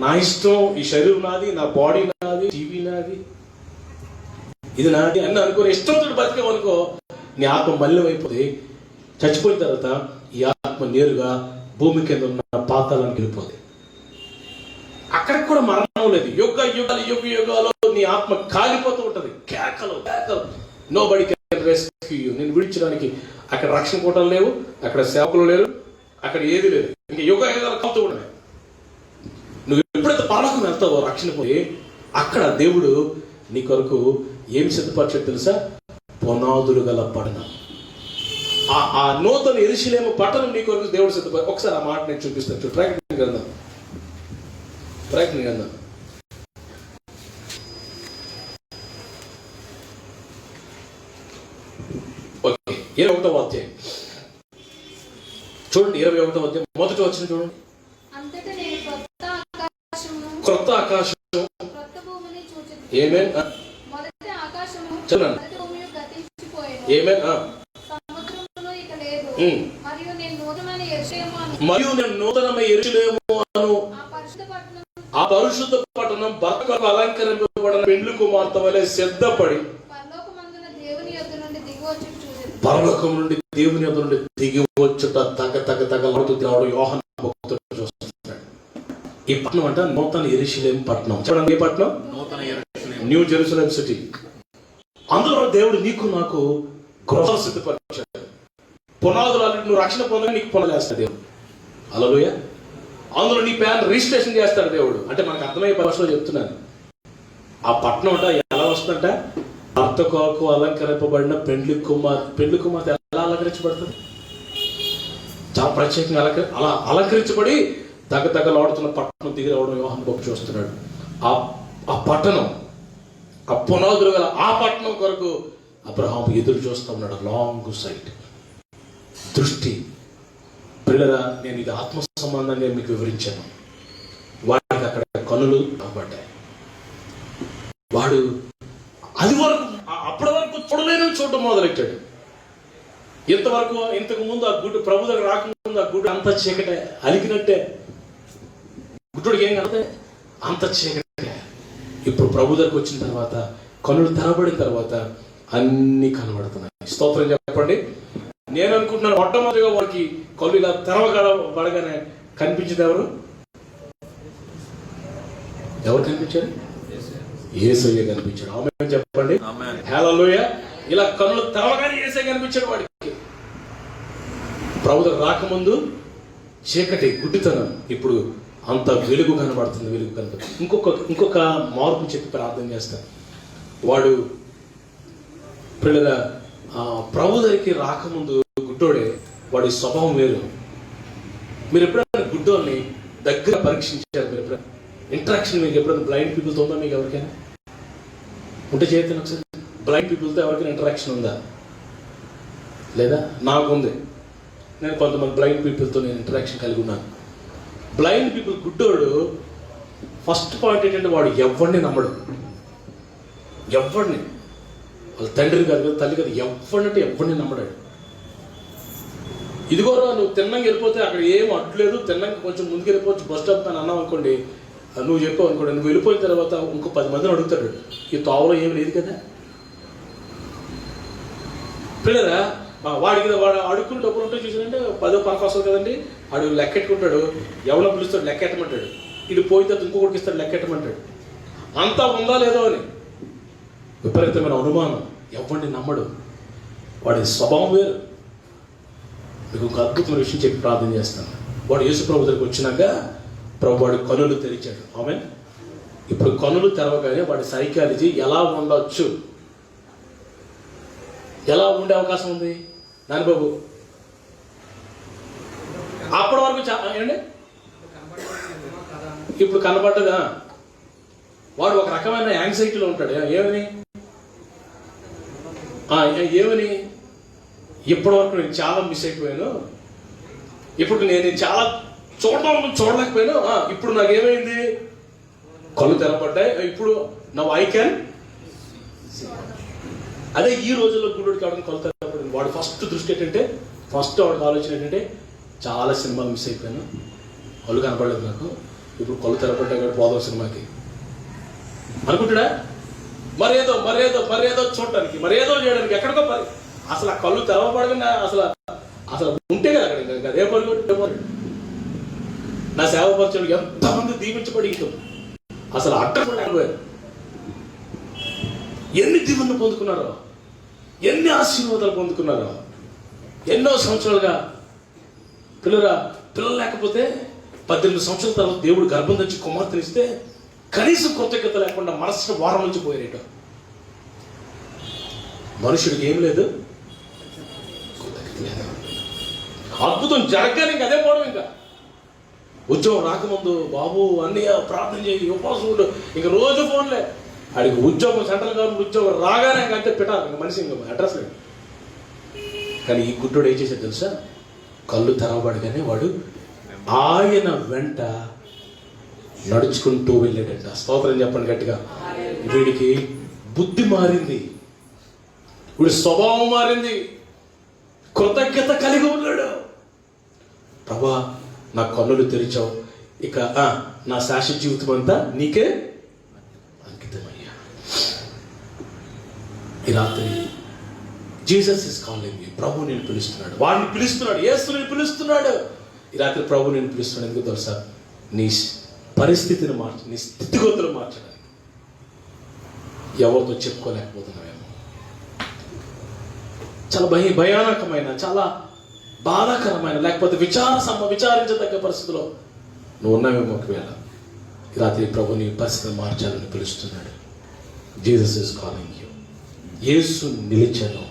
నా ఇష్టం, ఈ శరీరం నాది, నా బాడీ నాది, టీవీ నాది, ఇది నాది అని అనుకుని ఇష్టంతో బతికేవనుకో, నీ ఆత్మ మలినం అయిపోతుంది. చచ్చిపోయిన తర్వాత ఈ ఆత్మ నేరుగా భూమి కింద ఉన్న పాతాళానికి వెళ్ళిపోతుంది. అక్కడికి కూడా మరణం లేదు. యుగాలు నీ ఆత్మ కాలిపోతూ ఉంటది. కేకలు. Nobody can rescue you. నేను విడిచడానికి అక్కడ రక్షణ కోటలు లేవు, అక్కడ సేవకులు లేరు, అక్కడ ఏది లేదు. ఇంకా యుగాలు కాలుతూ ఉన్నాయి. నువ్వు ఎప్పుడైతే పరలోకం వెళ్తావో రక్షణ పోయి, అక్కడ దేవుడు నీ కొరకు ఏమి సిద్ధపరచాడు తెలుసా? పునాదులు గల పట్టణం. ఆ నూతన యెరూషలేము పట్టణం నీ కొరకు దేవుడు సిద్ధపరచాడు. ఒకసారి ఆ మాట నేను చూపిస్తాను. ప్రకటన గ్రంథం ఓకే, 21వ అధ్యాయం చూడండి. 21వ అధ్యాయం మొదటి వచనం చూడండి. క్రొత్త ఆకాశం ఏమేన్ చదవండి. ఏమేన్ మరియు నేను నూతనమైన యెరూషలేము అను ఆ పరిశుద్ధ పట్టణం భర్తకు అలంకరింపబడిన పెండ్లి కుమార్తె వలె సిద్ధపడి పరలోకం నుండి దేవుని యొద్ద నుండి దిగి వచ్చుట తగలాడుతూ యోహాను భక్తుడు చూస్తున్నాడు. ఈ పట్టణం అంటే నూతన యెరూషలేము పట్టణం. చూడండి, ఏ పట్టణం? New Jerusalem city. అందులో దేవుడు నీకు నాకు గృహాలు సిద్ధపరిచాడు. పునాదులు నువ్వు రక్షణ పొందని నీకు పునాదులు వేస్తాడు దేవుడు. హల్లెలూయా. అందులో నీ పేరు రిజిస్ట్రేషన్ చేస్తాడు దేవుడు. అంటే మనకు అర్థమయ్యే భాషలో చెప్తున్నాను. ఆ పట్టణం అంటే ఎలా వస్తుందంట? భర్త కొరకు అలంకరింపబడిన పెండ్లి కుమార్తె ఎలా అలంకరించబడుతుంది? చాలా ప్రత్యేకంగా అలా అలంకరించబడి తగలాడుతున్న పట్టణం దిగి రావడం యోహాను భక్తుడు చూస్తున్నాడు. ఆ పట్టణం, ఆ పునాదులు గల ఆ పట్టణం కొరకు అబ్రహాము ఎదురు చూస్తూ ఉన్నాడు. లాంగ్ సైట్ దృష్టి. పిల్లరా, నేను ఇది ఆత్మ సంబంధాన్ని మీకు వివరించాను. వాడికి అక్కడ కనులు కాబట్టాయి. వాడు అప్పటి వరకు చూడలేని చూడటం మొదలెట్టాడు. ఇంతకు ముందు ఆ గుడ్డు ప్రభు దగ్గర రాకముందు ఆ గుడ్డు అంత చీకటే, అలికినట్టే. గుడ్డుడికి ఏం కనతే అంత చీకటే. ఇప్పుడు ప్రభు దగ్గరకు వచ్చిన తర్వాత, కనులు తెరబడిన తర్వాత అన్ని కనబడుతున్నాయి. స్తోత్రం చెప్పండి. నేను అనుకుంటున్నాను, మొట్టమొదటిగా వాడికి కళ్ళు ఇలా తెరవబడగానే కనిపించింది ఎవరు కనిపించారు? యేసయ్య కనిపించాడు. ఆమేన్ చెప్పండి. హల్లెలూయా. ఇలా కళ్ళు తెరవగానే యేసయ్య కనిపించాడు వాడికి. ప్రభు దగ్గర రాకముందు చీకటి, గుడ్డితనం, ఇప్పుడు అంత వెలుగు కనబడుతుంది. ఇంకొక మార్పు చెప్పి ప్రార్థన చేస్తాను. వాడు పిల్లల ప్రభు దగ్గరికి రాకముందు గుడ్డోడే, వాడి స్వభావం వేరు. మీరు ఎప్పుడైనా గుడ్డోని దగ్గర పరీక్షించారు? మీరు ఎప్పుడైనా ఇంటరాక్షన్ మీకు ఎప్పుడైనా బ్లైండ్ పీపుల్తో ఉందా? మీకు ఎవరికైనా ఉంటే చేస్తాను ఒకసారి. బ్లైండ్ పీపుల్తో ఎవరికైనా ఇంటరాక్షన్ ఉందా? లేదా? నాకు ఉంది. నేను కొంతమంది బ్లైండ్ పీపుల్తో నేను ఇంటరాక్షన్ కలిగి ఉన్నాను. బ్లైండ్ పీపుల్, గుడ్డోడు ఫస్ట్ పాయింట్ ఏంటంటే వాడు ఎవరిని నమ్మడు. ఎవరిని, వాళ్ళ తండ్రి గారు తల్లి గారు ఎవరినంటే ఎవరిని నమ్మడాడు. ఇదిగోరా నువ్వు తిన్నంగా వెళ్ళిపోతే అక్కడ ఏం అడ్లేదు, తిన్నంగా కొంచెం ముందుకు వెళ్ళిపోవచ్చు బస్ స్టాప్ అని అన్నావు అనుకోండి, నువ్వు చెప్పావు అనుకోండి, నువ్వు వెళ్ళిపోయిన తర్వాత ఇంకో 10 మందిని అడుగుతాడు, ఈ తోవలో ఏమి లేదు కదా. పిల్లరా వాడు అడుక్కుని డబ్బులు ఉంటే చూసానంటే 10 పరకు వస్తుంది కదండి. వాడు లెక్కెట్టుకుంటాడు, ఎవరో పిలుస్తాడు లెక్కెట్టమంటాడు, ఇది పోయిన తర్వాత ఇంకొకటికి ఇస్తాడు లెక్కెట్టమంటాడు. అంతా ఉందా లేదో అని విపరీతమైన అనుమానం, ఎవరిని నమ్మడు, వాడి స్వభావం వేరు. మీకు ఒక అద్భుతమైన విషయం చెప్పి ప్రార్థన చేస్తాను. వాడు యేసు ప్రభు దగ్గరికి వచ్చినాక ప్రభు వాడి కనులు తెరిచాడు. ఆమేన్. ఇప్పుడు కనులు తెరవగానే వాడి సైకాలజీ ఎలా ఉండొచ్చు, ఎలా ఉండే అవకాశం ఉంది నాన్నబాబు? అప్పటి వరకు ఏంటండి ఇప్పుడు కనబడ్డదా? వాడు ఒక రకమైన యాంగ్జైటీలో ఉంటాడు. ఏమని ఇప్పటి వరకు నేను చాలా మిస్ అయిపోయాను, ఇప్పుడు నేను చాలా చూడలేకపోయాను, ఇప్పుడు నాకేమైంది, కళ్ళు తెరపడ్డాయి, ఇప్పుడు నా ఐ క్యాన్. అదే ఈ రోజుల్లో గుడ్డుడికి అవడం కళ్ళు తెరపడింది. వాడు ఫస్ట్ దృష్టి ఏంటంటే, ఫస్ట్ వాడికి ఆలోచన ఏంటంటే, చాలా సినిమాలు మిస్ అయిపోయాను, కళ్ళు కనపడలేదు నాకు, ఇప్పుడు కళ్ళు తెరపడ్డాయి కాబట్టి పోదాం సినిమాకి అనుకుంటాడా? మరేదో మరేదో మరేదో చూడటానికి, మరేదో చేయడానికి, ఎక్కడికో పని. అసలు ఆ కళ్ళు తెరవబడగా అసలు ఉంటే కదా అక్కడ అదే పని. నా సేవ పరిచయం ఎంతమంది దీవించబడి అసలు అట్టకపోయారు, ఎన్ని దీవెనలు పొందుకున్నారో, ఎన్ని ఆశీర్వాదాలు పొందుకున్నారో. ఎన్నో సంవత్సరాలుగా పిల్లలు లేకపోతే 18 సంవత్సరాల తర్వాత దేవుడు గర్భం తెచ్చి కుమార్తెనిస్తే కనీసం కృతజ్ఞత లేకుండా మనసులో వారం నుంచి పోయేట మనుషుడికి ఏం లేదు, అద్భుతం జరగగానే ఇంకా అదే పోవడం. ఇంకా ఉద్యోగం రాకముందు బాబు అన్నీ ప్రార్థన చేయి, ఉపవాసం, ఇంకా రోజు ఫోన్లే. అడిగి ఉద్యోగం, సెంట్రల్ గవర్నమెంట్ ఉద్యోగం రాగానే ఇంకా అంటే పెట్టాలి, ఇంకా మనిషి ఇంకా అడ్రస్ లేదు. కానీ ఈ గుడ్డోడు ఏం చేశాడు తెలుసా? కళ్ళు తెరవబడగానే వాడు ఆయన వెంట నడుచుకుంటూ వెళ్ళాడంట. స్తోత్రం చెప్పండి గట్టిగా. వీడికి బుద్ధి మారింది, వీడి స్వభావం మారింది, కృతజ్ఞత కలిగి ఉన్నాడు. ప్రభా నా కన్నులు తెరిచావు, ఇక నా శాశ్వత జీవితం అంతా నీకే అంకితమయ్యా. ఈ రాత్రి జీసస్ ఇస్ కాలింగ్ యు. ప్రభు నేను పిలుస్తున్నాడు, వాడిని పిలుస్తున్నాడు, యేసుని పిలుస్తున్నాడు. ఈ రాత్రి ప్రభు నేను పిలుస్తున్నాడు. ఎందుకు తెలుసా? నీ పరిస్థితిని మార్చు, నీ స్థితిగతులు మార్చడానికి. ఎవరితో చెప్పుకోలేకపోతున్నావేమో, చాలా భయానకమైన, చాలా బాధాకరమైన, లేకపోతే విచారించదగ్గ పరిస్థితిలో నువ్వు ఉన్నావేమో. ఒకవేళ ఈ రాత్రి ప్రభు నీ పరిస్థితిని మార్చాలని పిలుస్తున్నాడు. Jesus is calling you. Yesu నిలిచాను.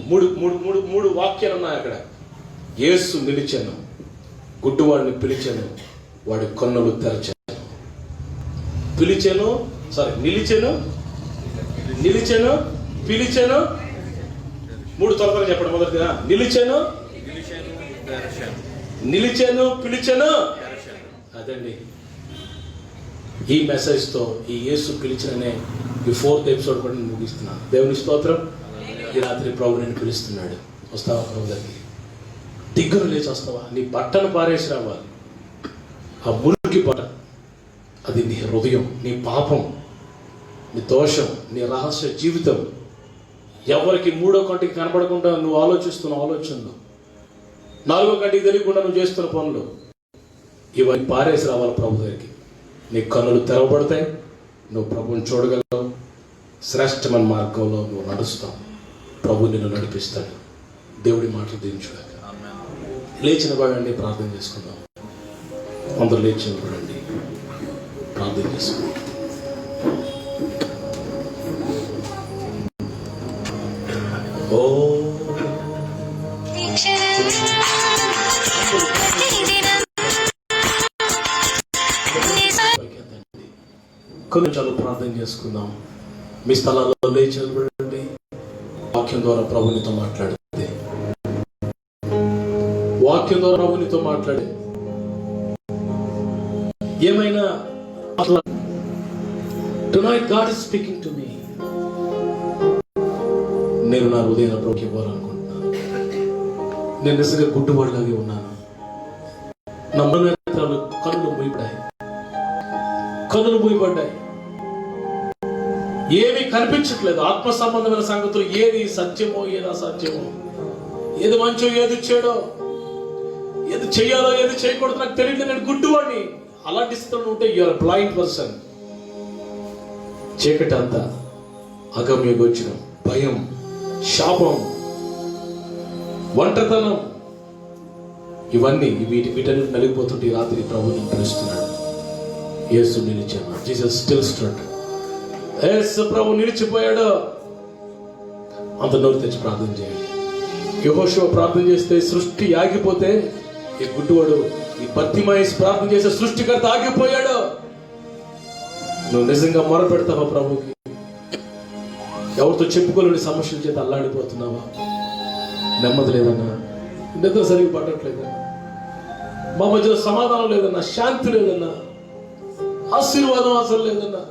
మూడు వాక్యాలు ఉన్నాయి అక్కడ. యేసు నిలిచాను, గుడ్డివాడిని పిలిచాను, వాడి కన్నులు తెరచాను. నిలిచాను, పిలిచాను. 3 త్వరగా చెప్పండి. మొదటిగా నిలిచాను, పిలిచాను. అదండి ఈ మెసేజ్తో, ఈ యేసు పిలిచిననే ఈ 4th ఎపిసోడ్ కూడా నేను ముగిస్తున్నాను. దేవుని స్తోత్రం. ఈ రాత్రి ప్రభు నేను పిలుస్తున్నాడు. వస్తావా ప్రభు దగ్గరికి? దిగ్గును లేచి వస్తావా? నీ బట్టను పారేసి రావాలి. ఆ మురికి బట్ట, అది నీ హృదయం, నీ పాపం, నీ దోషం, నీ రహస్య జీవితం. ఎవరికి 3వ కంటికి కనపడకుండా నువ్వు ఆలోచిస్తున్న ఆలోచనలు, 4వ కంటికి తెలియకుండా నువ్వు చేస్తున్న పనులు, ఇవన్నీ పారేసి రావాలి ప్రభు దగ్గరికి. నీ కన్నులు తెరవబడతాయి, నువ్వు ప్రభుని చూడగలవు, శ్రేష్టమైన మార్గంలో నువ్వు నడుస్తావు, ప్రభు నిన్ను నడిపిస్తాడు. దేవుడి మాటలు దీవించుగాక. లేచిన పడండి, ప్రార్థన చేసుకుందాం. అందరూ లేచిన పడండి, ప్రార్థన చేసుకుందాం. ఓ కొన్ని చాలు ప్రార్థన చేసుకుందాం. మీ స్థలాల్లో లేచి నిలబడండి. వాక్యం ద్వారా ప్రభునితో మాట్లాడితే, వాక్యం ద్వారా ప్రభునితో మాట్లాడే ఏమైనా tonight God is speaking to me. నేను నా హృదయాన్ని ప్రభుకి ఇవ్వాలనుకుంటున్నాను. నేను నిజంగా గుడ్డివాడిలాగే ఉన్నాను. నా మనోనేత్రాలు కన్నులు మూయబడ్డాయి. ఏమీ కనిపించట్లేదు. ఆత్మ సంబంధమైన సంగతులు, ఏది సత్యమో ఏది అసత్యమో ఏది మంచో ఏది చెడో, ఏది చెయ్యాలో ఏది చేయకూడదు నాకు తెలియదు, నేను గుడ్డివాడిని, అలాంటి స్థితిలో ఉంటే యూఆర్ బ్లైండ్ పర్సన్. చీకటి అంతా, అగమ్య గోచరం, భయం, శాపం, ఒంటరితనం, ఇవన్నీ వీటన్నిటి నలిగిపోతుంటే ఈ రాత్రి ప్రభు నేను పిలుస్తున్నాడు. యేసు నిలిచాడు. Jesus still stood. యేసు ప్రభు నిలిచిపోయాడు. అంత నోరు తెచ్చి ప్రార్థన చేయండి. యెహోషువ ప్రార్థన చేస్తే సృష్టి ఆగిపోతే, ఈ గుడ్డివాడు, ఈ బర్తిమాయస్ ప్రార్థన చేసే సృష్టికర్త ఆగిపోయాడు. నువ్వు నిజంగా మొరపెడతావా ప్రభుకి? ఎవరితో చెప్పుకోలేని సమస్యల చేత అల్లాడిపోతున్నావా? నెమ్మది లేదన్నా, నిద్ర సరిగ్గా పట్టట్లేదన్నా, మా మధ్యలో సమాధానం లేదన్నా, శాంతి లేదన్నా, ఆశీర్వాదం అసలు లేదన్నా,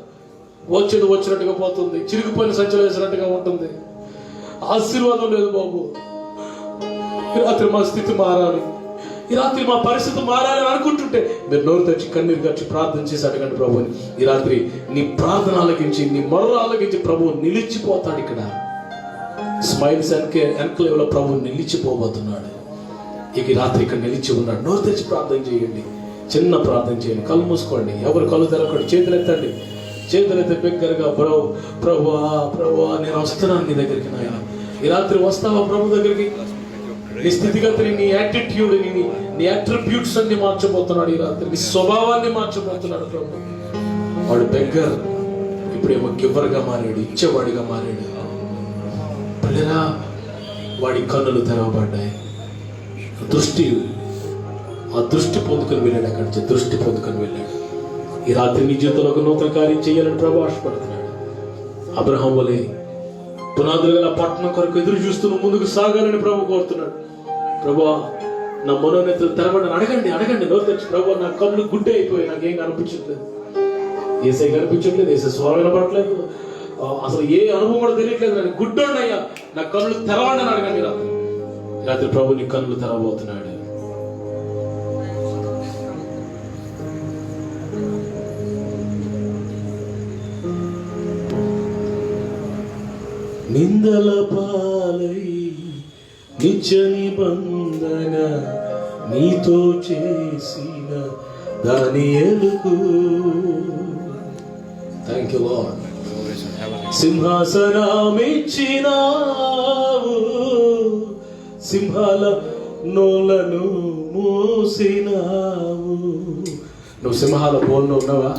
వచ్చేది వచ్చినట్టుగా పోతుంది, చిరిగిపోయిన సంచులు వేసినట్టుగా ఉంటుంది, ఆశీర్వాదం లేదు బాబు. ఈ రాత్రి మా స్థితి మారాలి, ఈ రాత్రి మా పరిస్థితి మారాలని అనుకుంటుంటే మీరు నోరు తెచ్చి కన్నీరు ఖర్చి ప్రార్థన చేసి అడగండి ప్రభుని. ఈ రాత్రి నీ ప్రార్థన ఆలకించి, నీ మొర్ర ఆలకించి ప్రభు నిలిచిపోతాడు. ఇక్కడ స్మైల్స్ ఎన్క్లేవ్ లో ప్రభు నిలిచిపోబోతున్నాడు. ఇక ఈ రాత్రి ఇక్కడ నిలిచి ఉన్నాడు. నోరు తెచ్చి ప్రార్థన చేయండి, చిన్న ప్రార్థన చేయండి, కళ్ళు మూసుకోండి, ఎవరు కళ్ళు తెరవకండి, చేతులు ఎత్తండి. చేతులు ఎత్తే బిగ్గరగా, ప్రభువా ప్రభువా నేను వస్తున్నాను నీ దగ్గరికి. నాయన ఈ రాత్రి వస్తావా ప్రభు దగ్గరికి? నీ స్థితిగతిని, నీ యాటిట్యూడ్, నీ అట్రిబ్యూట్స్ అన్ని మార్చబోతున్నాడు ఈ రాత్రి. నీ స్వభావాన్ని మార్చబోతున్నాడు ప్రభు. వాడు బెగ్గర్ ఇప్పుడేమో గివ్వర్గా మారాడు, ఇచ్చేవాడిగా మారాడు. పిల్లరా, వాడి కన్నులు తెరవబడ్డాయి. ఆ దృష్టి పొందుకొని వెళ్ళాడు. అక్కడి నుంచి దృష్టి పొందుకొని వెళ్ళాడు. ఈ రాత్రి నీ జీవితంలో ఒక నూతన కార్యం చేయాలని ప్రభు ఆశపడుతున్నాడు. అబ్రహాం వలె పునాదులు గల పట్టణం కొరకు ఎదురు చూస్తూ ముందుకు సాగాలని ప్రభు కోరుతున్నాడు. ప్రభువా నా మనోనేతలు తెరవడం అడగండి. నోరు తెచ్చి, ప్రభు నా కళ్ళు గుడ్డే అయిపోయి నాకేం కనిపించట్లేదు, ఏసై కనిపించట్లేదు, ఏసై స్వరం వినపడట్లేదు, అసలు ఏ అనుభవం కూడా తెలియట్లేదు, నేను గుడ్డోడయ్యా నా కళ్ళు తెరవండి అని అడగండి. రాత్రి ప్రభు నీ కళ్ళు తెరవబోతున్నాడు. నిందల పాలై నిత్య నిబంధన నీతో చేసిన దానియేలుకు థ్యాంక్ యూ లార్డ్. సింహాసనమిచ్చినావు, సింహాల నోలను మూసినావు. నువ్వు సింహాల బోన్లో ఉన్నావా?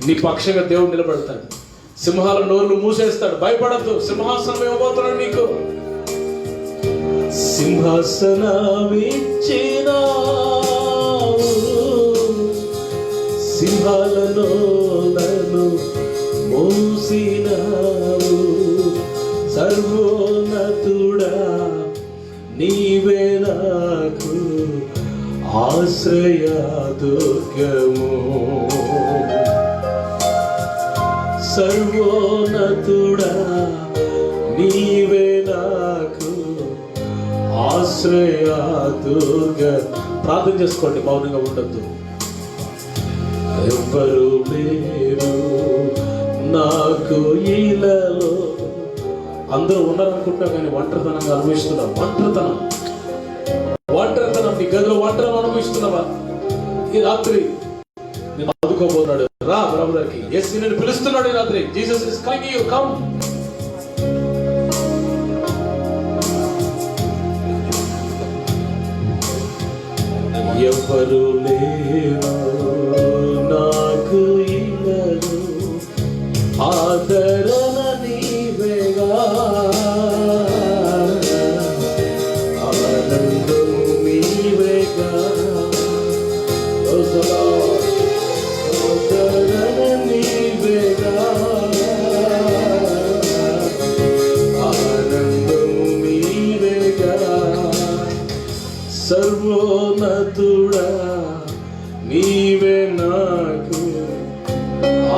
నీ పక్షంగా దేవుడు నిలబడతాడు. సింహాల నోళ్ళు మూసేస్తాడు. భయపడద్దు, సింహాసనం ఇవ్వబోతున్నాడు నీకు. సింహాసనమిచ్చినావు, సింహాల నోలను మూసినావు. సర్వోన్నతుడా నీవే నాకు ఆశ్రయ దుర్గము. సర్వోన్నతుడా నీవే నాకు ఆశ్రయ దుర్గ. ప్రార్థన చేసుకోండి, మౌనంగా ఉండద్దు. ఎవ్వరు లేరు నాకు ఇలలో. అందరూ ఉన్నారనుకుంటున్నా కానీ ఒంటరితనంగా అనుభవిస్తున్నావు. ఒంటరితనం నీ గదిలో ఒంటరిని అనుభవిస్తున్నావా? ఈ రాత్రి నేను ఆదుకోబోతున్నాడు. రా ప్రభు దగ్గరికి. యేసు నిన్ను పిలుస్తున్నాడు ఈ రాత్రి. Jesus is calling you, come. ఎవ్వరు లేరు నాకు ఇలలో, ఆదరణ నీవేగా, ఆనందం నీవేగా. సర్వోన్నతుడా నీవే నాకు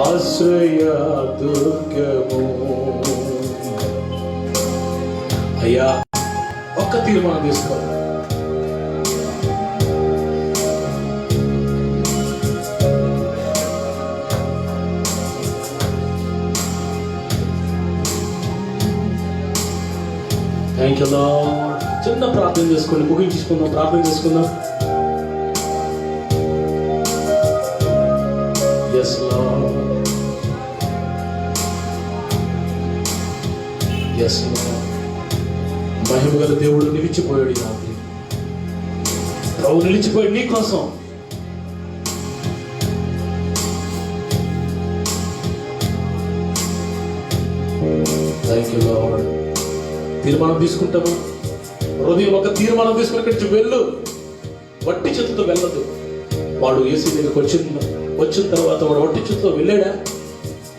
ఆశ్రయ దుర్గము. అయ్యా, ఒక్క తీర్మానం తీసుకో. Thank you. You lord. చిన్న ప్రార్థన చేసుకోండి, ముగించుకుందాం, ప్రార్థన చేసుకుందాం. Yes lord, yes lord. మహిమ గల దేవుడు నిలిచిపోయాడు ఈ రాత్రి. ప్రభు నిలిచిపోయాడు నీ కోసం. Thank you lord. తీర్మానం తీసుకుంటాము. హృదయం ఒక తీర్మానం తీసుకుని ఇక్కడి నుంచి వెళ్ళు. వట్టి చేతులతో వెళ్ళదు. వాడు యేసు దగ్గరికి వచ్చిన తర్వాత వాడు వట్టి చేతులతో వెళ్ళాడా?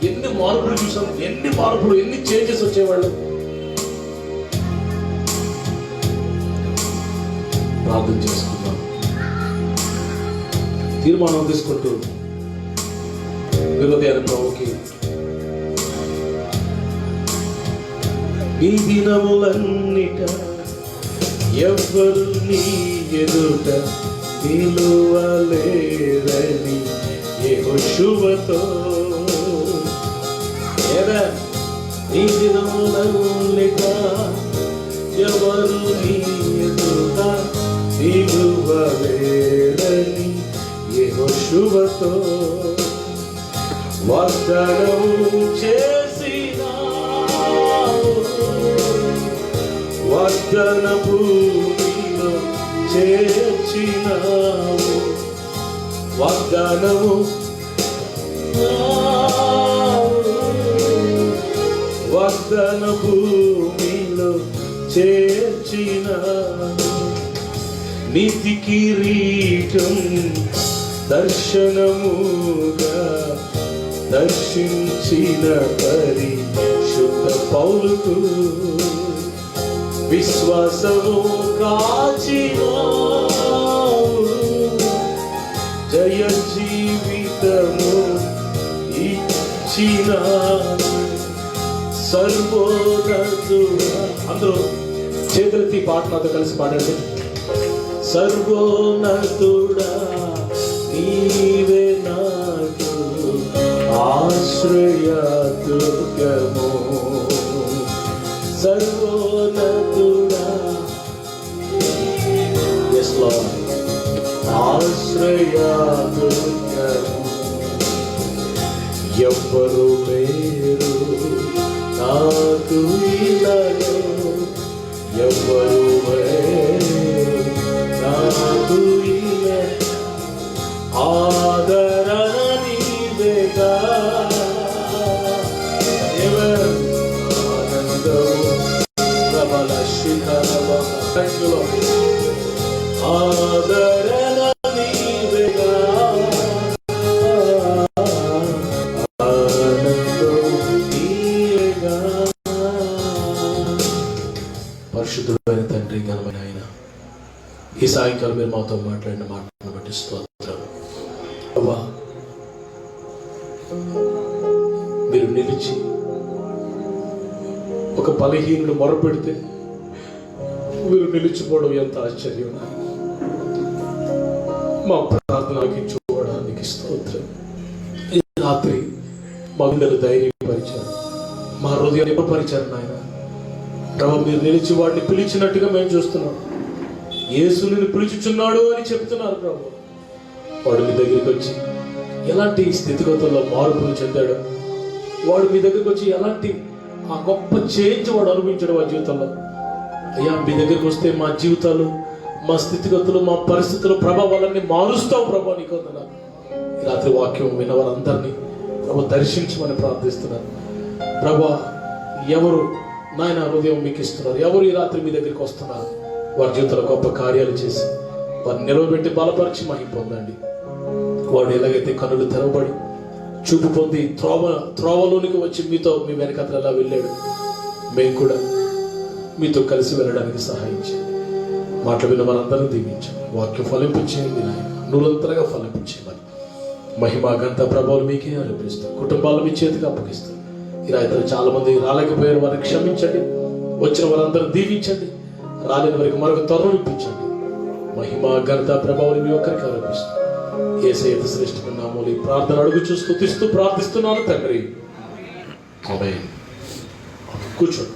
ఎన్ని మార్పులు చూసాం, ఎన్ని మార్పులు, ఎన్ని చేంజెస్ వచ్చేవాళ్ళు. ప్రార్థన చేసుకుందాం, తీర్మానం తీసుకుంటూ హృదయాన్ని ప్రభుకి. ఈ దినములన్నిట ఎవ్వరు నీ ఎదుట నిలువలేరని యెహోషువతో. ఈ దినములన్నిట ఎవరు నీ ఎదుట నిలువలేరని యెహోషువతో వాగ్దానం చేసినావు. వాగ్దాన భూమిలో చేర్చినావు. వాగ్దానము వాగ్దాన భూమిలో చేర్చినావు. నీతి కిరీటం దర్శనముగా దర్శించిన పరిశుద్ధ పౌలుకు విశ్వాసము కాచినావు. జయ జీవితము ఇచ్చినావు. సర్వోన్నతుడా. అందరూ చేతులెత్తి పాట నాతో కలిసి పాడండి. సర్వోన్నతుడా నీవే నాకు ఆశ్రయ దుర్గము. సర్వోన్నతుడా, yes Lord, ఆశ్రయ దుర్గము. ఎవ్వరు లేరు నాకు ఇలాలో, ఎవ్వరు లేరు నాకు ఇలా. ఆదరణ నీవేగా. ఆనందము ప్రబల శిఖరవ. ఆదరణ నీవేగా. ఆనందము నీవేగా. పరిశుద్ధుడైన తండ్రి, ఘనమైన ఆయన, ఈ సాయంకాలం మీరు మాతో మాట్లాడిన మాటను బట్టి స్తోత్రం. మీరు నిలిచి ఒక బలహీనుడు మొరపెడితే మీరు నిలిచిపోవడం ఎంత ఆశ్చర్యం. మా ప్రార్థనకి చూడడానికి స్తోత్రం. ఈ రాత్రి మా గుండెలు ధైర్యపరిచారు, మా హృదయాన్ని పరిచారు నాయన. ప్రభు మీరు నిలిచి వాడిని పిలిచినట్టుగా మేము చూస్తున్నాం. యేసు నిన్ను పిలుచుచున్నాడు అని చెప్తున్నారు ప్రభు. వాడు మీ దగ్గరికి వచ్చి ఎలాంటి స్థితిగతుల్లో మార్పులు చెందాడు, వాడు మీ దగ్గరికి వచ్చి ఎలాంటి ఆ గొప్ప చేంజ్ వాడు అనుభవించాడు వాడి జీవితంలో. అయ్యా, మీ దగ్గరికి వస్తే మా జీవితాలు, మా స్థితిగతులు, మా పరిస్థితులు, ప్రభావాలన్నీ మారుస్తావు ప్రభా. నీకు వందనాలు. ఈ రాత్రి వాక్యం విన్నవారందరినీ ప్రభు దర్శించమని ప్రార్థిస్తున్నాను ప్రభా. ఎవరు నాయన హృదయం మీకు ఇస్తున్నారు, ఎవరు ఈ రాత్రి మీ దగ్గరికి వస్తున్నారు, వారి జీవితంలో గొప్ప కార్యాలు చేసి వారిని నిలవబెట్టి బలపరిచి మహిమ పొందండి. వాడు ఎలాగైతే కనులు తెరవబడి చూపు పొంది త్రోవలోనికి వచ్చి మీతో మీ వెనకత్ర ఎలా వెళ్ళాడు, మేము కూడా మీతో కలిసి వెళ్ళడానికి సహాయం చేయండి. మాటలు విన్న వారందరూ దీవించండి. వాక్యం ఫలింపచేయండి నాయన, నూరంతరంగా ఫలింపచేయమని మహిమ గంత ప్రభావం మీకే అర్పిస్తూ కుటుంబాలు మీ చేతికి అప్పగిస్తూ ఈ రాత్రి చాలా మంది రాలేకపోయారు, వారిని క్షమించండి. వచ్చిన వారందరూ దీవించండి. రాలేని వారికి మరొక త్వరను ఇప్పించండి. మహిమ ఘనత ప్రభావం మీ ఒక్కరికి ఆరోపిస్తూ యేసయ్య శ్రేష్ఠమైన నామములో ఈ ప్రార్థన అడుగుచూ స్తుతిస్తూ ప్రార్థిస్తున్నాను తండ్రి. ఆమేన్. కూర్చోండి.